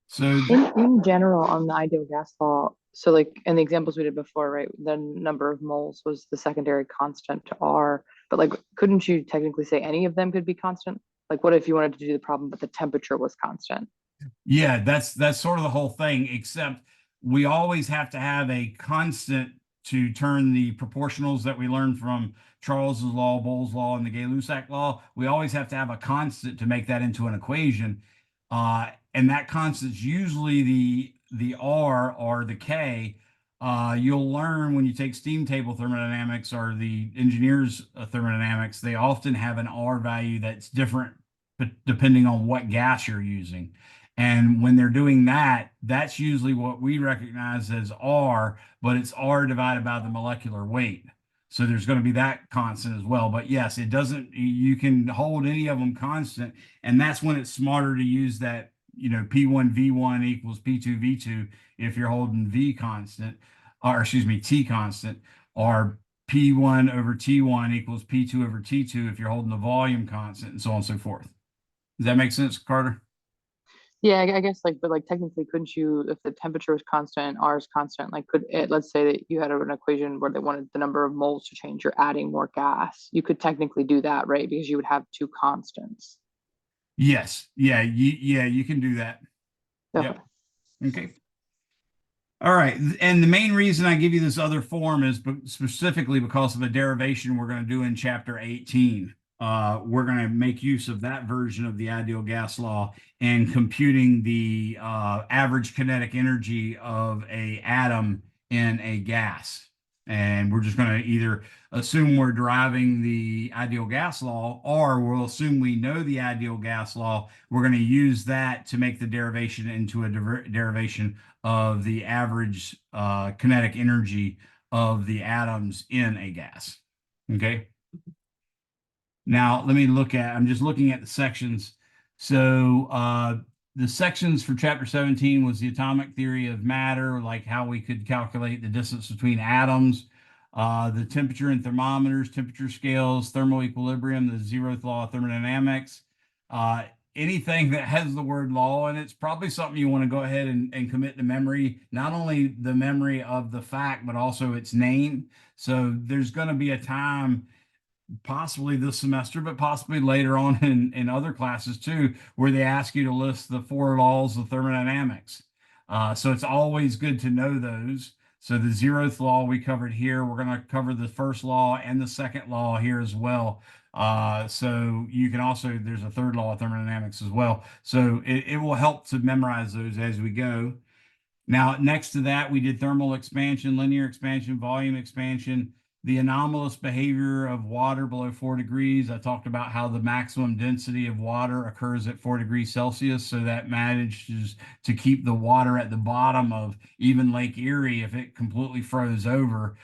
So in general, on the ideal gas law, so like in the examples we did before, right, the number of moles was the secondary constant to R, but like, couldn't you technically say any of them could be constant? Like, what if you wanted to do the problem, but the temperature was constant? yeah, that's sort of the whole thing, except we always have to have a constant to turn the proportionals that we learned from Charles's law, Bohl's law, and the Gay-Lussac law. We always have to have a constant to make that into an equation. And that constant's usually the R or the K. You'll learn when you take steam table thermodynamics or the engineers thermodynamics, they often have an R value that's different depending on what gas you're using. And when they're doing that, that's usually what we recognize as R, but it's R divided by the molecular weight. So there's going to be that constant as well. But yes, it doesn't, you can hold any of them constant. And that's when it's smarter to use that, P1 V1 equals P2 V2 if you're holding V constant, or excuse me, T constant, or P1 over T1 equals P2 over T2 if you're holding the volume constant, and so on and so forth. Does that make sense, Carter? Yeah, I guess like, but like technically, couldn't you, if the temperature is constant, R is constant, like could it, let's say that you had an equation where they wanted the number of moles to change, you're adding more gas. You could technically do that, right? Because you would have two constants. Yes. Yeah. You can do that. Okay. Yep. Okay. All right. And the main reason I give you this other form is specifically because of a derivation we're going to do in chapter 18. We're going to make use of that version of the ideal gas law in computing the average kinetic energy of a atom in a gas. And we're just going to either assume we're deriving the ideal gas law, or we'll assume we know the ideal gas law. We're going to use that to make the derivation into a derivation of the average kinetic energy of the atoms in a gas. Okay. Now, let me I'm just looking at the sections. So the sections for chapter 17 was the atomic theory of matter, like how we could calculate the distance between atoms, the temperature and thermometers, temperature scales, thermal equilibrium, the zeroth law of thermodynamics. Anything that has the word law in it's probably something you want to go ahead and commit to memory, not only the memory of the fact, but also its name. So there's going to be a time, possibly this semester, but possibly later on in other classes too, where they ask you to list the four laws of thermodynamics. So it's always good to know those. So the zeroth law we covered here, we're going to cover the first law and the second law here as well. So you can also, there's a third law of thermodynamics as well. So it will help to memorize those as we go. Now, next to that, we did thermal expansion, linear expansion, volume expansion, the anomalous behavior of water below 4 degrees. I talked about how the maximum density of water occurs at 4 degrees Celsius. So that manages to keep the water at the bottom of even Lake Erie. If it completely froze over,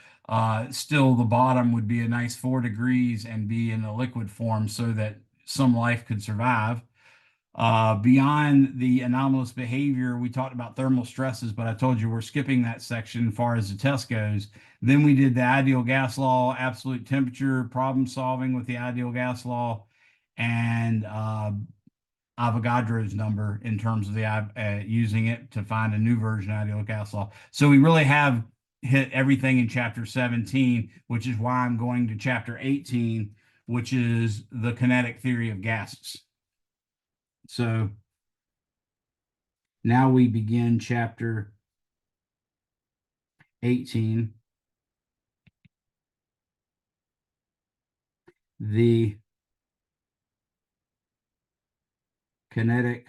still the bottom would be a nice 4 degrees and be in a liquid form so that some life could survive. Beyond the anomalous behavior, we talked about thermal stresses, but I told you we're skipping that section as far as the test goes. Then we did the ideal gas law, absolute temperature, problem solving with the ideal gas law, and Avogadro's number in terms of the using it to find a new version of ideal gas law. So we really have hit everything in chapter 17, which is why I'm going to chapter 18, which is the kinetic theory of gases. So now we begin chapter 18, the kinetic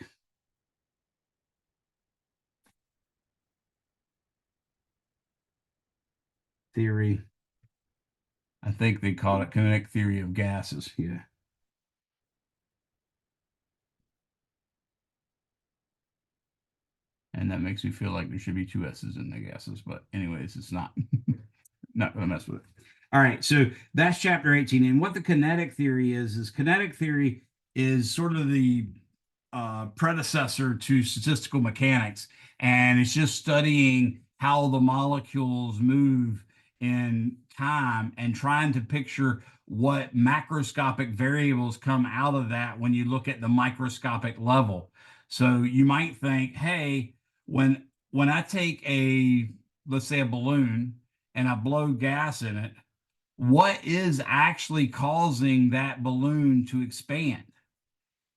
theory. I think they call it kinetic theory of gases. Yeah. And that makes me feel like there should be two S's in the gases, but anyways, it's not. Not gonna mess with it. All right, so that's chapter 18. And what the kinetic theory is kinetic theory is sort of the predecessor to statistical mechanics. And it's just studying how the molecules move in time and trying to picture what macroscopic variables come out of that when you look at the microscopic level. So you might think, hey, when I take a, let's say a balloon and I blow gas in it, what is actually causing that balloon to expand?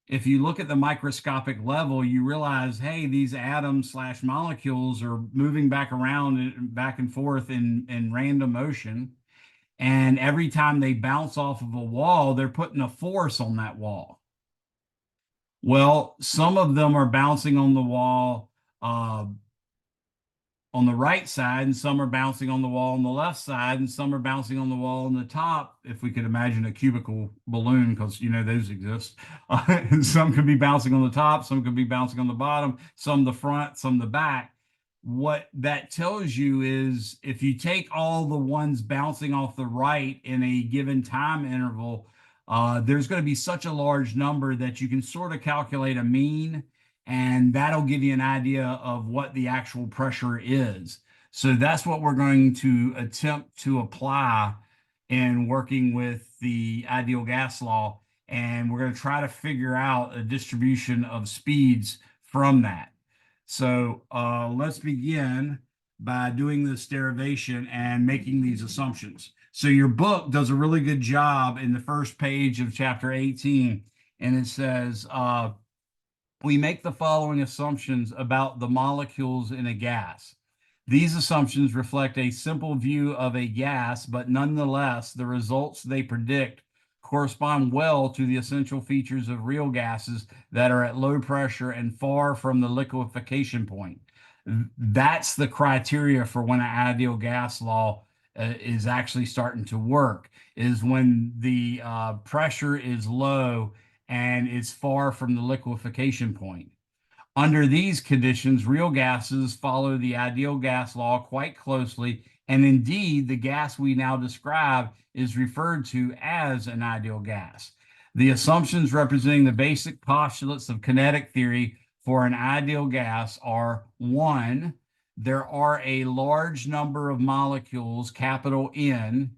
If you look at the microscopic level, you realize, hey, these atoms slash molecules are moving back around and back and forth in random motion. And every time they bounce off of a wall, they're putting a force on that wall. Well, some of them are bouncing on the wall uh, on the right side, and some are bouncing on the wall on the left side, and some are bouncing on the wall on the top, if we could imagine a cubical balloon, because you know those exist. And some could be bouncing on the top, some could be bouncing on the bottom, some the front, some the back. What that tells you is if you take all the ones bouncing off the right in a given time interval, there's going to be such a large number that you can sort of calculate a mean, and that'll give you an idea of what the actual pressure is. So that's what we're going to attempt to apply in working with the ideal gas law. And we're going to try to figure out a distribution of speeds from that. So let's begin by doing this derivation and making these assumptions. So your book does a really good job in the first page of chapter 18, and it says, we make the following assumptions about the molecules in a gas. These assumptions reflect a simple view of a gas, but nonetheless, the results they predict correspond well to the essential features of real gases that are at low pressure and far from the liquefaction point. That's the criteria for when an ideal gas law is actually starting to work, is when the pressure is low and it's far from the liquefaction point. Under these conditions, real gases follow the ideal gas law quite closely, and indeed, the gas we now describe is referred to as an ideal gas. The assumptions representing the basic postulates of kinetic theory for an ideal gas are: one, there are a large number of molecules, capital N,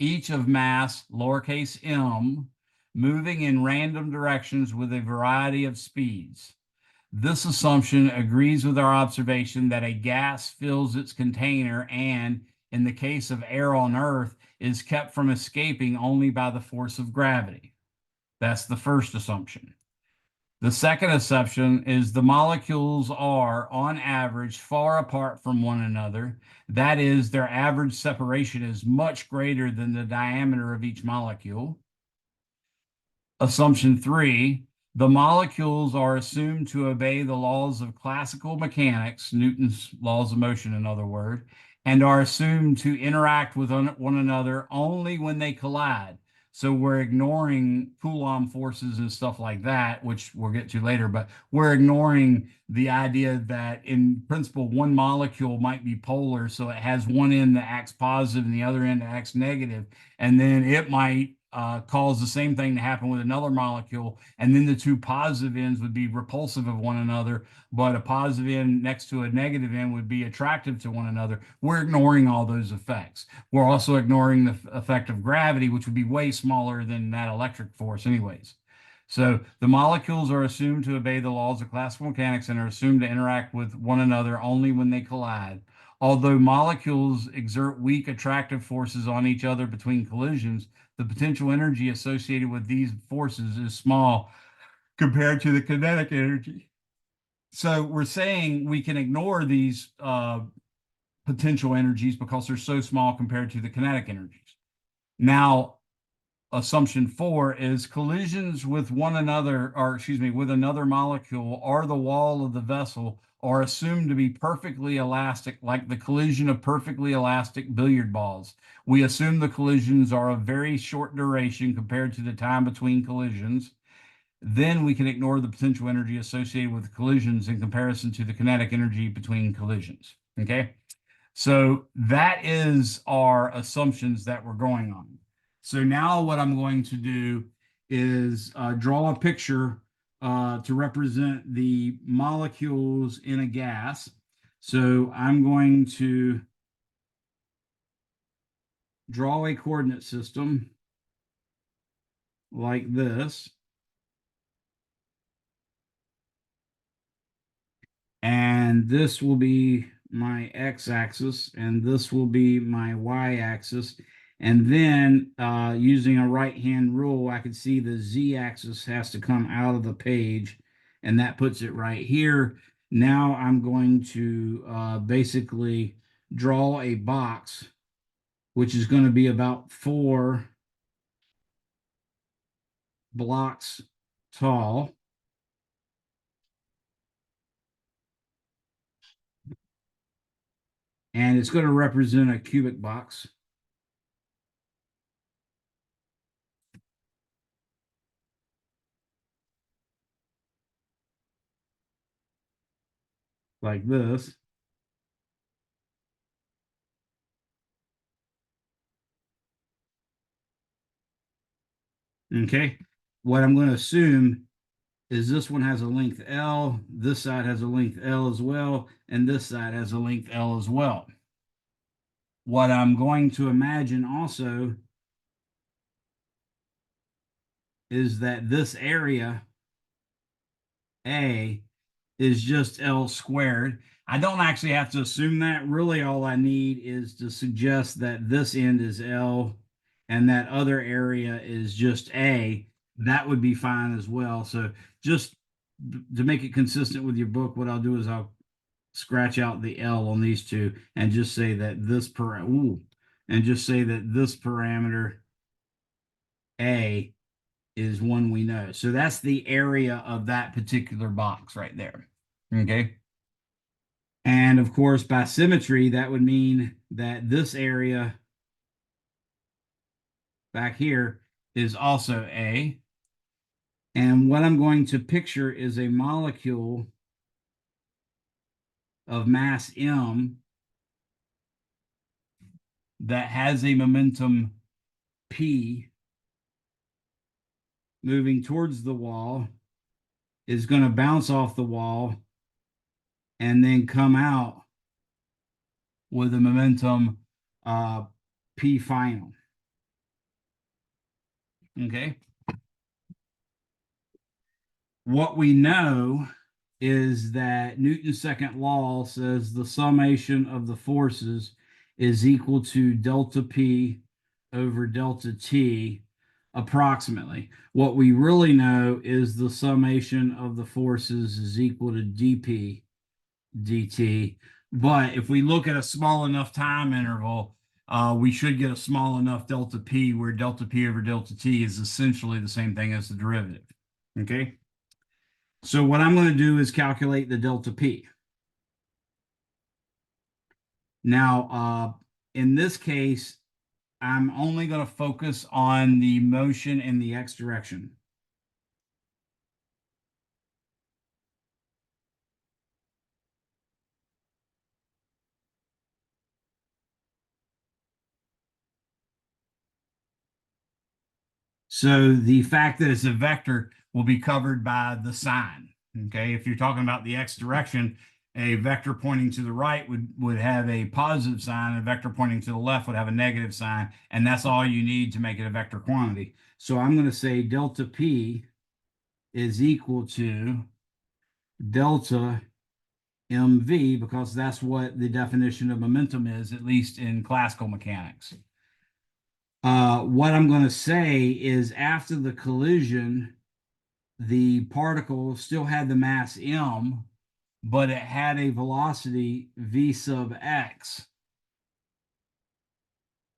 each of mass, lowercase m, moving in random directions with a variety of speeds. This assumption agrees with our observation that a gas fills its container and, in the case of air on Earth, is kept from escaping only by the force of gravity. That's the first assumption. The second assumption is the molecules are, on average, far apart from one another. That is, their average separation is much greater than the diameter of each molecule. Assumption 3, the molecules are assumed to obey the laws of classical mechanics, Newton's laws of motion, in other words, and are assumed to interact with one another only when they collide. So we're ignoring Coulomb forces and stuff like that, which we'll get to later, but we're ignoring the idea that in principle, one molecule might be polar. So it has one end that acts positive and the other end that acts negative. And then it might cause the same thing to happen with another molecule. And then the two positive ends would be repulsive of one another, but a positive end next to a negative end would be attractive to one another. We're ignoring all those effects. We're also ignoring the effect of gravity, which would be way smaller than that electric force anyways. So the molecules are assumed to obey the laws of classical mechanics and are assumed to interact with one another only when they collide. Although molecules exert weak attractive forces on each other between collisions, the potential energy associated with these forces is small compared to the kinetic energy. So we're saying we can ignore these potential energies because they're so small compared to the kinetic energies. Now, assumption 4 is collisions with one another, or excuse me, with another molecule or the wall of the vessel are assumed to be perfectly elastic, like the collision of perfectly elastic billiard balls. We assume the collisions are of very short duration compared to the time between collisions. Then we can ignore the potential energy associated with collisions in comparison to the kinetic energy between collisions. Okay. So that is our assumptions that we're going on. So now what I'm going to do is draw a picture to represent the molecules in a gas. So I'm going to draw a coordinate system like this. And this will be my x-axis, and this will be my y-axis. And then using a right-hand rule, I can see the z-axis has to come out of the page, and that puts it right here. Now I'm going to basically draw a box, which is going to be about 4 blocks tall. And it's going to represent a cubic box. Like this. Okay. What I'm going to assume is this one has a length L, this side has a length L as well, and this side has a length L as well. What I'm going to imagine also is that this area, A, is just L squared. I don't actually have to assume that. Really, all I need is to suggest that this end is L and that other area is just A. That would be fine as well. So just to make it consistent with your book, what I'll do is I'll scratch out the L on these two and just say that this parameter A is one we know. So that's the area of that particular box right there. Okay. And of course, by symmetry, that would mean that this area back here is also A. And what I'm going to picture is a molecule of mass M that has a momentum P moving towards the wall, is going to bounce off the wall and then come out with a momentum P final. Okay. What we know is that Newton's second law says the summation of the forces is equal to delta P over delta T approximately. What we really know is the summation of the forces is equal to dP dt. But if we look at a small enough time interval, we should get a small enough delta P where delta P over delta T is essentially the same thing as the derivative. Okay. So what I'm going to do is calculate the delta P. Now, in this case, I'm only going to focus on the motion in the x direction. So the fact that it's a vector will be covered by the sign. Okay, if you're talking about the x direction, a vector pointing to the right would have a positive sign, a vector pointing to the left would have a negative sign, and that's all you need to make it a vector quantity. So I'm going to say delta P is equal to delta mv, because that's what the definition of momentum is, at least in classical mechanics. What I'm going to say is after the collision, the particle still had the mass m, but it had a velocity v sub x.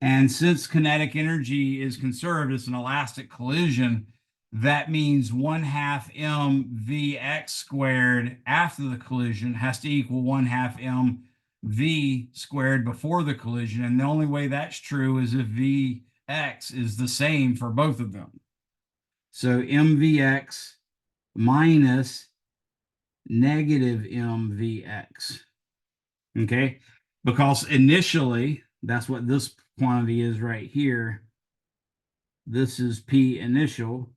And since kinetic energy is conserved, it's an elastic collision, that means 1/2 mvx squared after the collision has to equal 1/2 mv squared before the collision. And the only way that's true is if vx is the same for both of them. So mvx minus negative mvx. Okay, because initially, that's what this quantity is right here. This is P initial,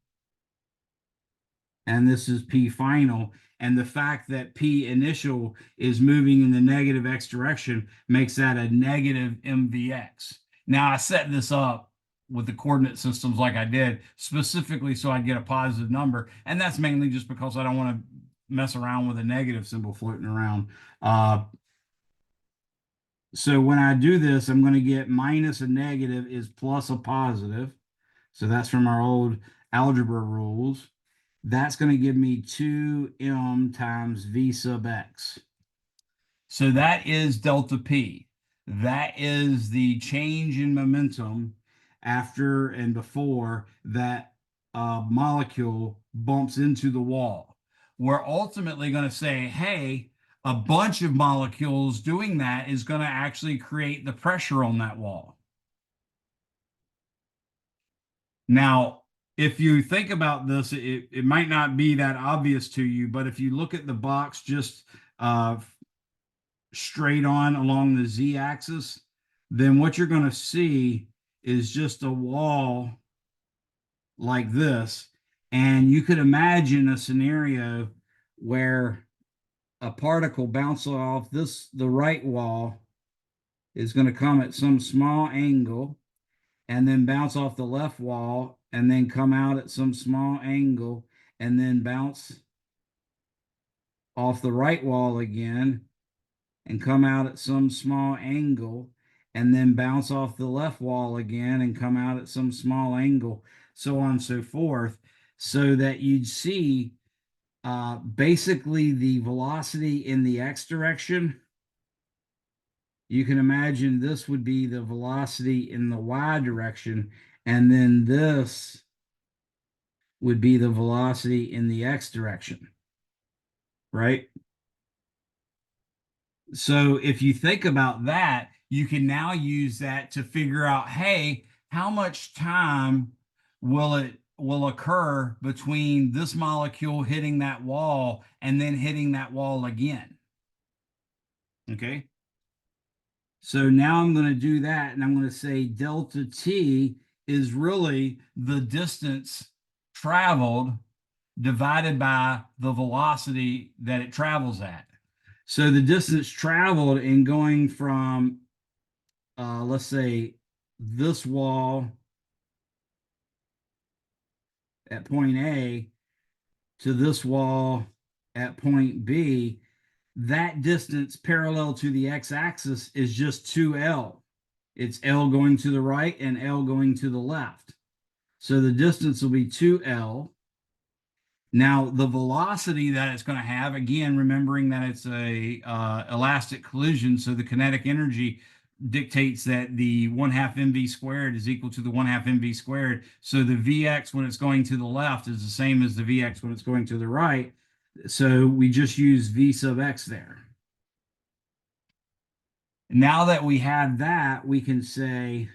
and this is P final. And the fact that P initial is moving in the negative x direction makes that a negative mvx. Now, I set this up with the coordinate systems like I did, specifically so I'd get a positive number. And that's mainly just because I don't want to mess around with a negative symbol floating around. So when I do this, I'm going to get minus a negative is plus a positive. So that's from our old algebra rules. That's going to give me 2m times v sub x. So that is delta P. That is the change in momentum after and before that molecule bumps into the wall. We're ultimately going to say, hey, a bunch of molecules doing that is going to actually create the pressure on that wall. Now, if you think about this, it might not be that obvious to you, but if you look at the box just straight on along the z-axis, then what you're going to see is just a wall like this. And you could imagine a scenario where a particle bounces off the right wall is going to come at some small angle and then bounce off the left wall and then come out at some small angle and then bounce off the right wall again and come out at some small angle and then bounce off the left wall again and come out at some small angle, so on and so forth, so that you'd see basically the velocity in the x direction. You can imagine this would be the velocity in the y direction, and then this would be the velocity in the x direction, right? So if you think about that, you can now use that to figure out, hey, how much time will occur between this molecule hitting that wall and then hitting that wall again. Okay. So now I'm going to do that, and I'm going to say delta t is really the distance traveled divided by the velocity that it travels at. So the distance traveled in going from, let's say, this wall at point A to this wall at point B, that distance parallel to the x-axis is just 2L. It's L going to the right and L going to the left. So the distance will be 2L. Now, the velocity that it's going to have, again, remembering that it's a elastic collision, so the kinetic energy dictates that the 1/2 mv squared is equal to the 1/2 mv squared. So the Vx when it's going to the left is the same as the Vx when it's going to the right. So we just use V sub x there. Now that we have that, we can say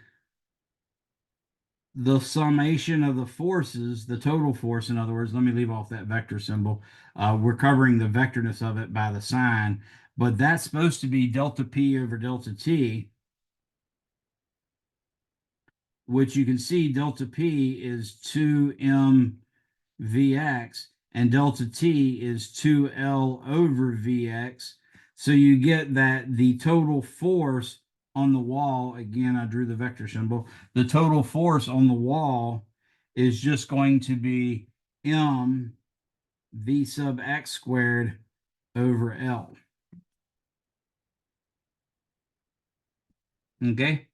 the summation of the forces, the total force, in other words, let me leave off that vector symbol. We're covering the vectorness of it by the sign, but that's supposed to be delta P over delta T, which you can see delta P is 2m Vx and delta T is 2L over Vx. So you get that the total force on the wall, again, I drew the vector symbol, the total force on the wall is just going to be m V sub x squared over L. Okay?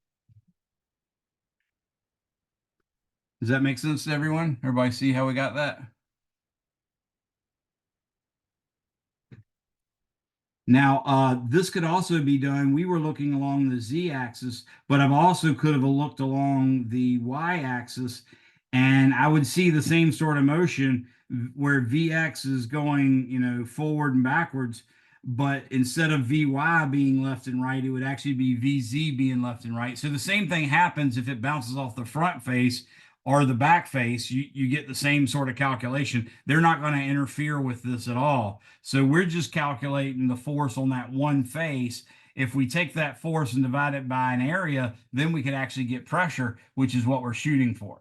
Does that make sense to everyone? Everybody see how we got that? Now, this could also be done. We were looking along the z-axis, but I've also could have looked along the y-axis, and I would see the same sort of motion where Vx is going, forward and backwards, but instead of Vy being left and right, it would actually be Vz being left and right. So the same thing happens if it bounces off the front face or the back face. You get the same sort of calculation. They're not going to interfere with this at all. So we're just calculating the force on that one face. If we take that force and divide it by an area, then we could actually get pressure, which is what we're shooting for.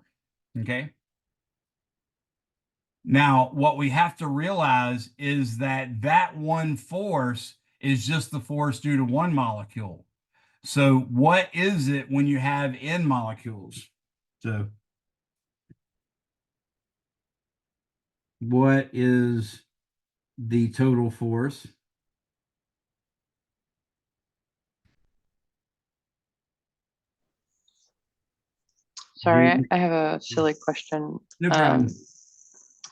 Okay. Now, what we have to realize is that that one force is just the force due to one molecule. So what is it when you have n molecules? So what is the total force? Sorry, I have a silly question. No Um, problem.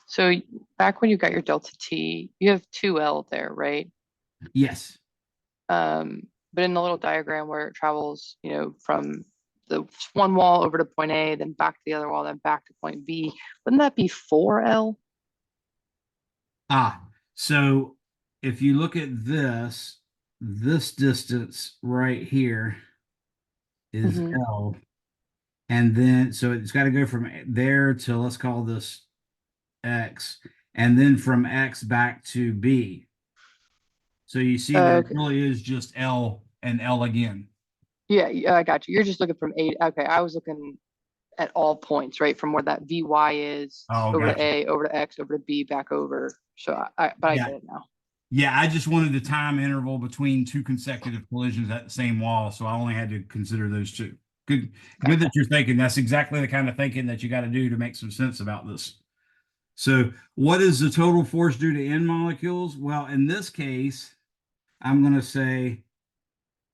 so back when you got your delta T, you have 2L there, right? Yes. But in the little diagram where it travels, from the one wall over to point A, then back to the other wall, then back to point B, wouldn't that be 4L? So if you look at this distance right here is Mm-hmm. L. And then, so it's got to go from there to, let's call this X, and then from X back to B. So you see that it Okay. really is just L and L again. Yeah, I got you. You're just looking from A. Okay, I was looking at all points, right? From where that VY is Oh, over to gotcha. A, over to X, over to B, back over. So but I Yeah. get it now. Yeah, I just wanted the time interval between two consecutive collisions at the same wall, so I only had to consider those two. Good, good Gotcha. that you're thinking. That's exactly the kind of thinking that you got to do to make some sense about this. So, what is the total force due to n molecules? Well, in this case, I'm going to say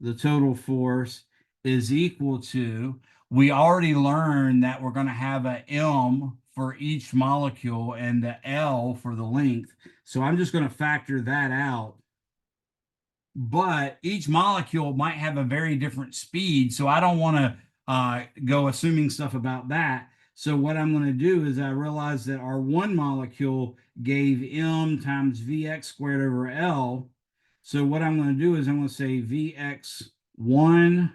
the total force is equal to, we already learned that we're going to have a m for each molecule and the L for the length. So I'm just going to factor that out. But each molecule might have a very different speed. So I don't want to go assuming stuff about that. So what I'm going to do is I realize that our one molecule gave m times Vx squared over L. So what I'm going to do is I'm going to say Vx1,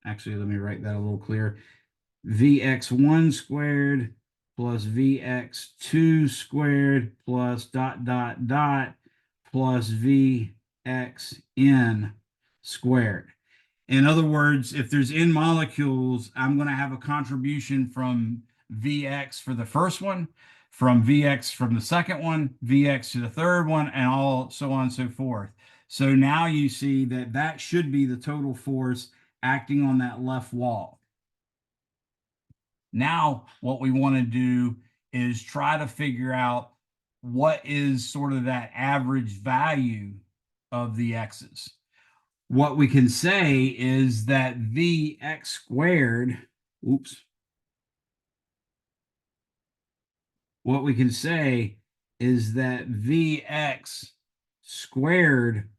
actually, let me write that a little clearer. Vx1 squared plus Vx2 squared plus dot, dot, dot plus Vxn squared. In other words, if there's n molecules, I'm going to have a contribution from Vx for the first one, from Vx from the second one, Vx to the third one, and all so on and so forth. So now you see that that should be the total force acting on that left wall. Now, what we want to do is try to figure out what is sort of that average value of the x's. What we can say is that Vx squared, oops, what we can say is that Vx squared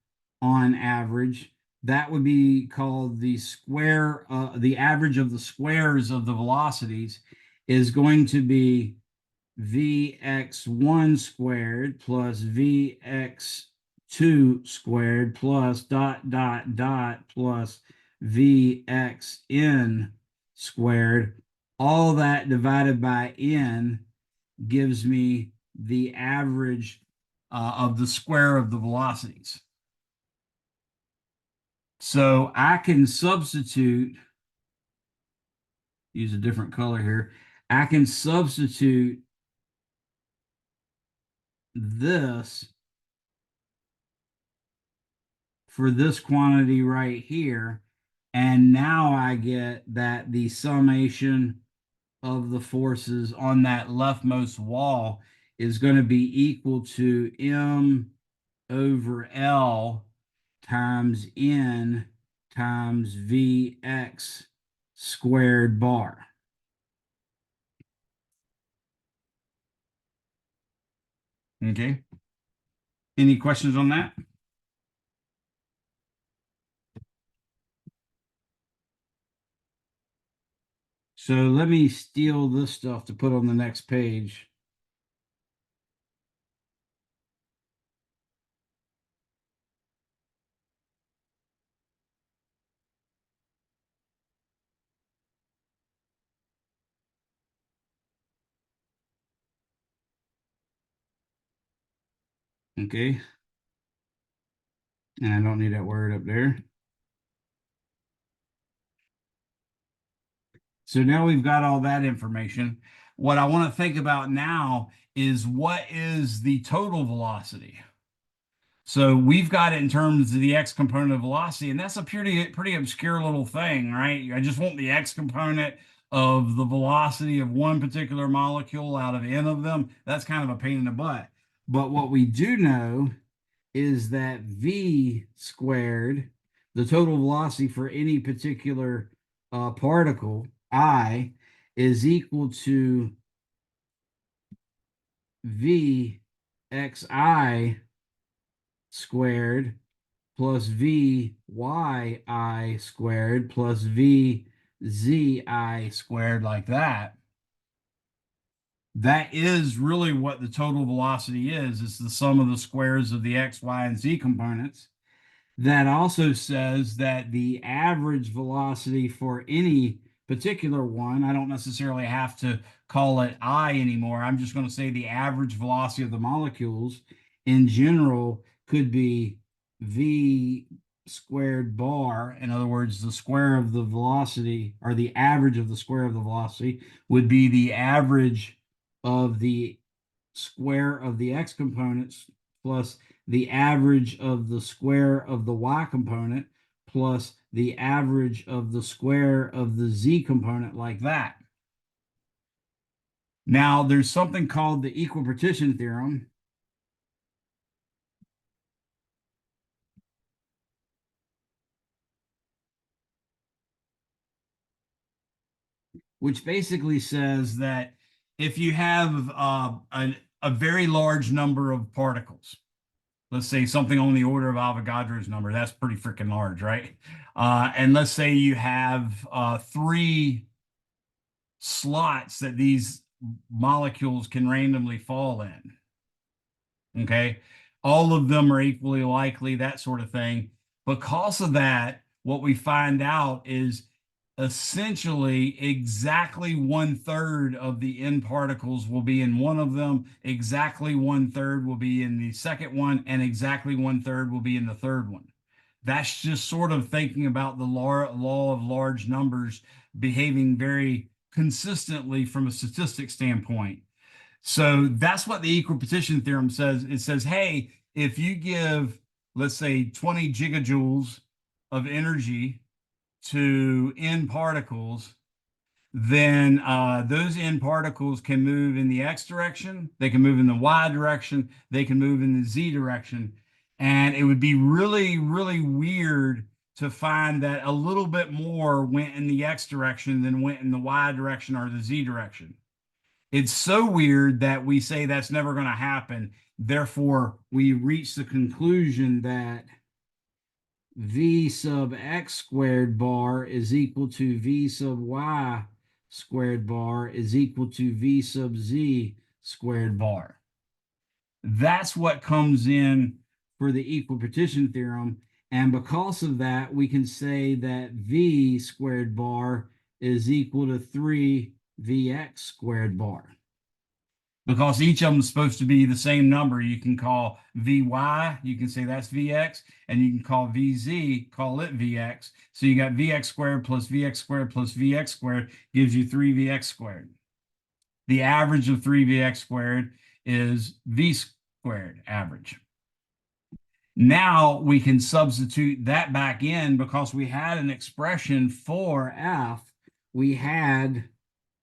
on average, that would be called the square, the average of the squares of the velocities is going to be Vx1 squared plus Vx2 squared plus dot dot dot plus Vxn squared. All that divided by n gives me the average of the square of the velocities. So I can substitute, use a different color here. I can substitute this for this quantity right here. And now I get that the summation of the forces on that leftmost wall is going to be equal to M over L times N times Vx squared bar. Okay. Any questions on that? So let me steal this stuff to put on the next page. Okay. And I don't need that word up there. So now we've got all that information. What I want to think about now is what is the total velocity? So we've got it in terms of the x component of velocity, and that's a pretty obscure little thing, right? I just want the x component of the velocity of one particular molecule out of n of them. That's kind of a pain in the butt. But what we do know is that v squared, the total velocity for any particular particle, I, is equal to v xi squared plus v yi squared plus v zi squared, like that. That is really what the total velocity is. It's the sum of the squares of the x, y, and z components. That also says that the average velocity for any particular one, I don't necessarily have to call it I anymore. I'm just going to say the average velocity of the molecules in general could be v squared bar. In other words, the square of the velocity, or the average of the square of the velocity, would be the average of the square of the x components plus the average of the square of the y component plus the average of the square of the z component, like that. Now, there's something called the equipartition theorem, which basically says that if you have a very large number of particles, let's say something on the order of Avogadro's number, that's pretty freaking large, right? And let's say you have three slots that these molecules can randomly fall in. Okay. All of them are equally likely, that sort of thing. Because of that, what we find out is essentially exactly 1/3 of the n particles will be in one of them, exactly 1/3 will be in the second one, and exactly 1/3 will be in the third one. That's just sort of thinking about the law of large numbers behaving very consistently from a statistic standpoint. So that's what the equipartition theorem says. It says, hey, if you give, let's say, 20 gigajoules of energy to n particles, then those n particles can move in the x direction, they can move in the y direction, they can move in the z direction. And it would be really, really weird to find that a little bit more went in the x direction than went in the y direction or the z direction. It's so weird that we say that's never going to happen. Therefore, we reach the conclusion that v sub x squared bar is equal to v sub y squared bar is equal to v sub z squared bar. That's what comes in for the equipartition theorem. And because of that, we can say that v squared bar is equal to 3vx squared bar. Because each of them is supposed to be the same number, you can call Vy, you can say that's Vx, and you can call Vz, call it Vx. So you got Vx squared plus Vx squared plus Vx squared gives you 3Vx squared. The average of 3Vx squared is V squared average. Now we can substitute that back in because we had an expression for F. We had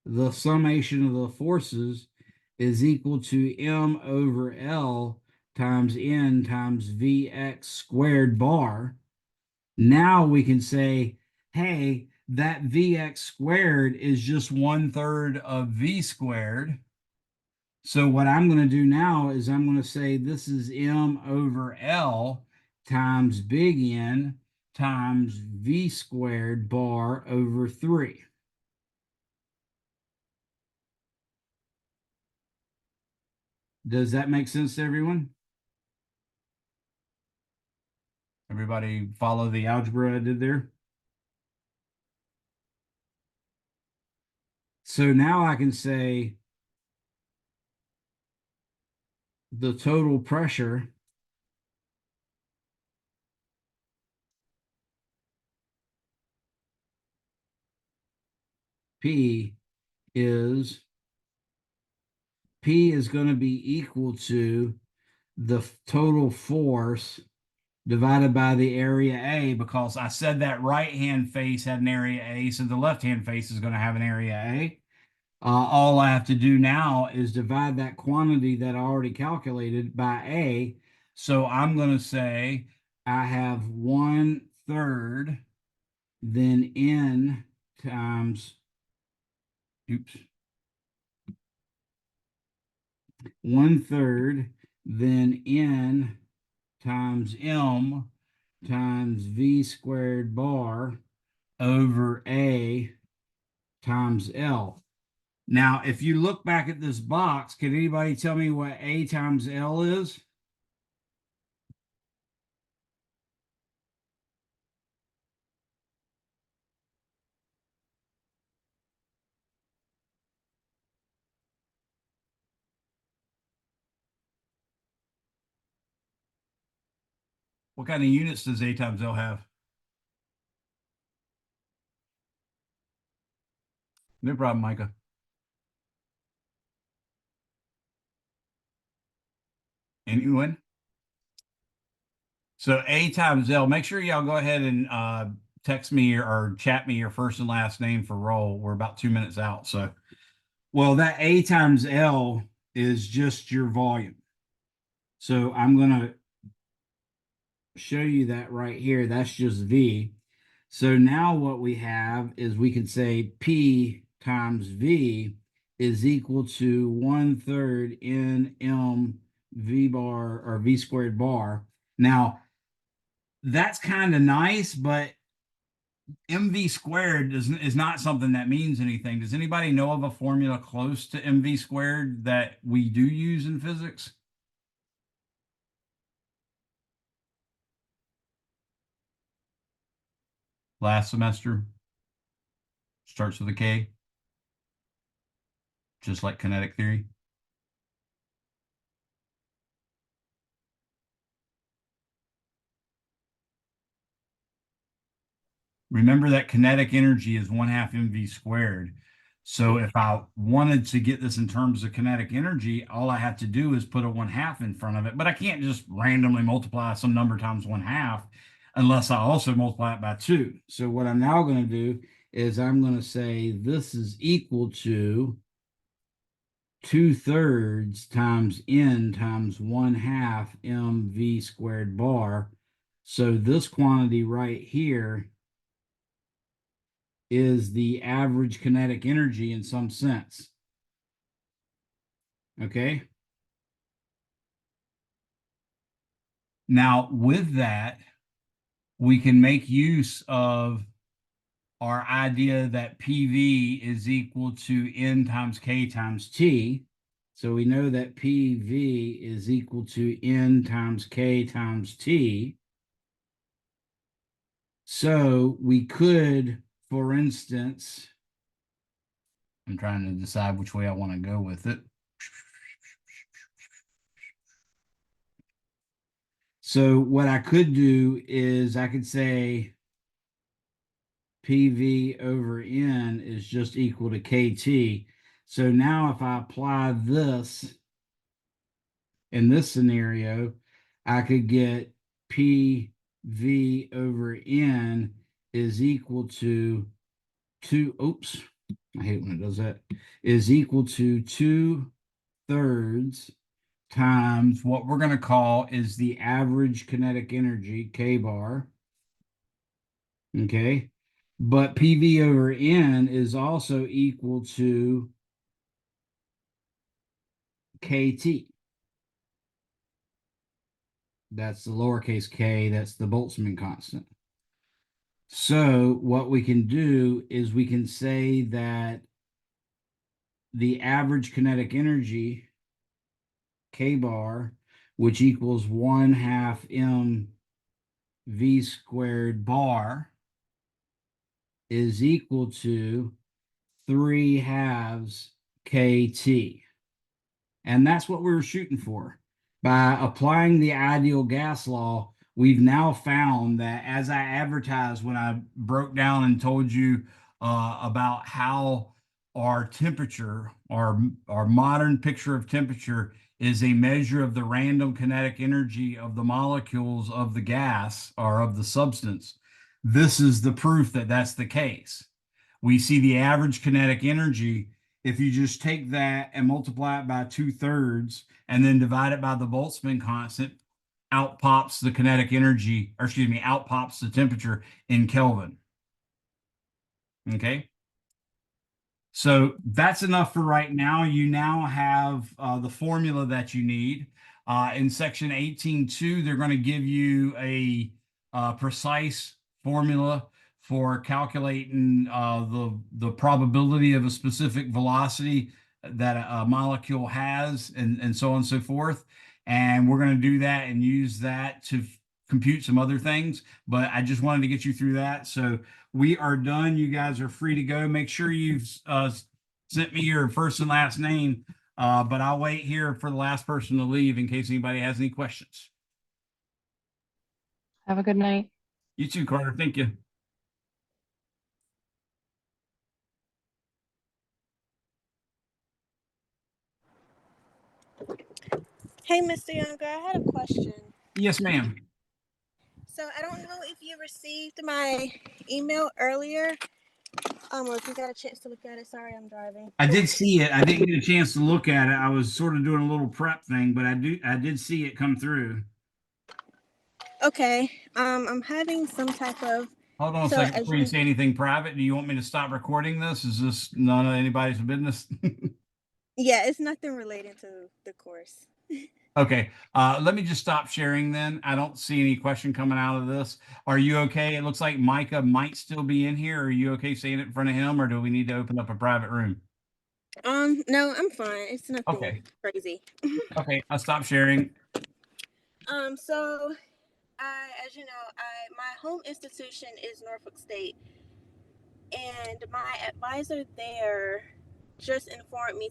the summation of the forces is equal to m over L times n times Vx squared bar. Now we can say, hey, that Vx squared is just 1/3 of V squared. So what I'm going to do now is I'm going to say this is m over L times big N times V squared bar over 3. Does that make sense to everyone? Everybody follow the algebra I did there? So now I can say the total pressure P is going to be equal to the total force divided by the area A, because I said that right-hand face had an area A, so the left-hand face is going to have an area A. All I have to do now is divide that quantity that I already calculated by A. So I'm going to say I have 1/3 then N times, oops, 1/3 then N times M times V squared bar over A times L. Now, if you look back at this box, can anybody tell me what A times L is? What kind of units does A times L have? No problem, Micah. Anyone? So A times L, make sure y'all go ahead and text me or chat me your first and last name for roll. We're about 2 minutes out. So, well, that A times L is just your volume. So I'm going to show you that right here. That's just V. So now what we have is we can say P times V is equal to 1/3 NM V bar or V squared bar. Now, that's kind of nice, but MV squared is not something that means anything. Does anybody know of a formula close to MV squared that we do use in physics? Last semester starts with a K, just like kinetic theory. Remember that kinetic energy is 1/2 mv squared. So if I wanted to get this in terms of kinetic energy, all I have to do is put a 1/2 in front of it. But I can't just randomly multiply some number times 1/2 unless I also multiply it by 2. So what I'm now going to do is I'm going to say this is equal to 2/3 times N times 1/2 mv squared bar. So this quantity right here is the average kinetic energy in some sense. Okay. Now, with that, we can make use of our idea that PV is equal to N times K times T. So we know that PV is equal to N times K times T. So we could, for instance, I'm trying to decide which way I want to go with it. So what I could do is I could say PV over N is just equal to KT. So now if I apply this in this scenario, I could get PV over N is equal to oops, I hate when it does that, is equal to 2/3 times what we're going to call is the average kinetic energy, K bar. Okay. But PV over N is also equal to KT. That's the lowercase k, that's the Boltzmann constant. So what we can do is we can say that the average kinetic energy, K bar, which equals 1/2 mv squared bar, is equal to 3/2 KT. And that's what we were shooting for. By applying the ideal gas law, we've now found that, as I advertised when I broke down and told you about how our temperature, our modern picture of temperature, is a measure of the random kinetic energy of the molecules of the gas or of the substance. This is the proof that that's the case. We see the average kinetic energy. If you just take that and multiply it by 2/3 and then divide it by the Boltzmann constant, out pops the kinetic energy, or excuse me, out pops the temperature in Kelvin. Okay. So that's enough for right now. You now have the formula that you need. In section 18.2, they're going to give you a precise formula for calculating the probability of a specific velocity that a molecule has, and so on and so forth. And we're going to do that and use that to compute some other things. But I just wanted to get you through that. So we are done. You guys are free to go. Make sure you've sent me your first and last name, but I'll wait here for the last person to leave in case anybody has any questions. Have a good night. You too, Carter. Thank you. Hey, Mr. Younger, I had a question. Yes, ma'am. So I don't know if you received my email earlier, or if you got a chance to look at it. Sorry, I'm driving. I did see it. I didn't get a chance to look at it. I was sort of doing a little prep thing, but I did see it come through. Okay. I'm having some type of. Hold on a So second as before you you, say anything private. Do you want me to stop recording this? Is this none of anybody's business? yeah, it's nothing related to the course. Okay, let me just stop sharing then. I don't see any question coming out of this. Are you okay? It looks like Micah might still be in here. Are you okay saying it in front of him, or do we need to open up a private room? No, I'm fine. It's nothing Okay, crazy. okay, I'll stop sharing. So as you know, my home institution is Norfolk State, and my advisor there just informed me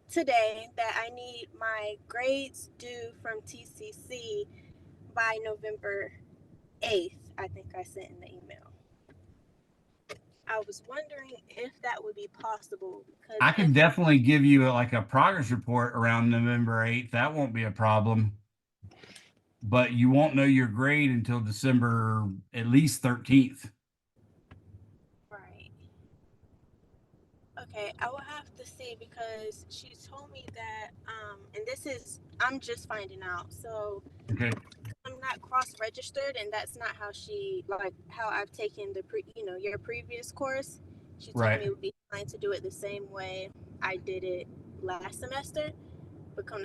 today that I need my grades due from TCC by November 8th. I think I sent in the email. I was wondering if that would be possible because I if can definitely give you like a progress report around November 8th. That won't be a problem. But you won't know your grade until December at least 13th. right. Okay, I will have to see because she told me that and this is I'm just finding out. So Okay, I'm not cross-registered, and that's not how how I've taken your previous course. She told right. me it would be fine to do it the same way I did it last semester, but come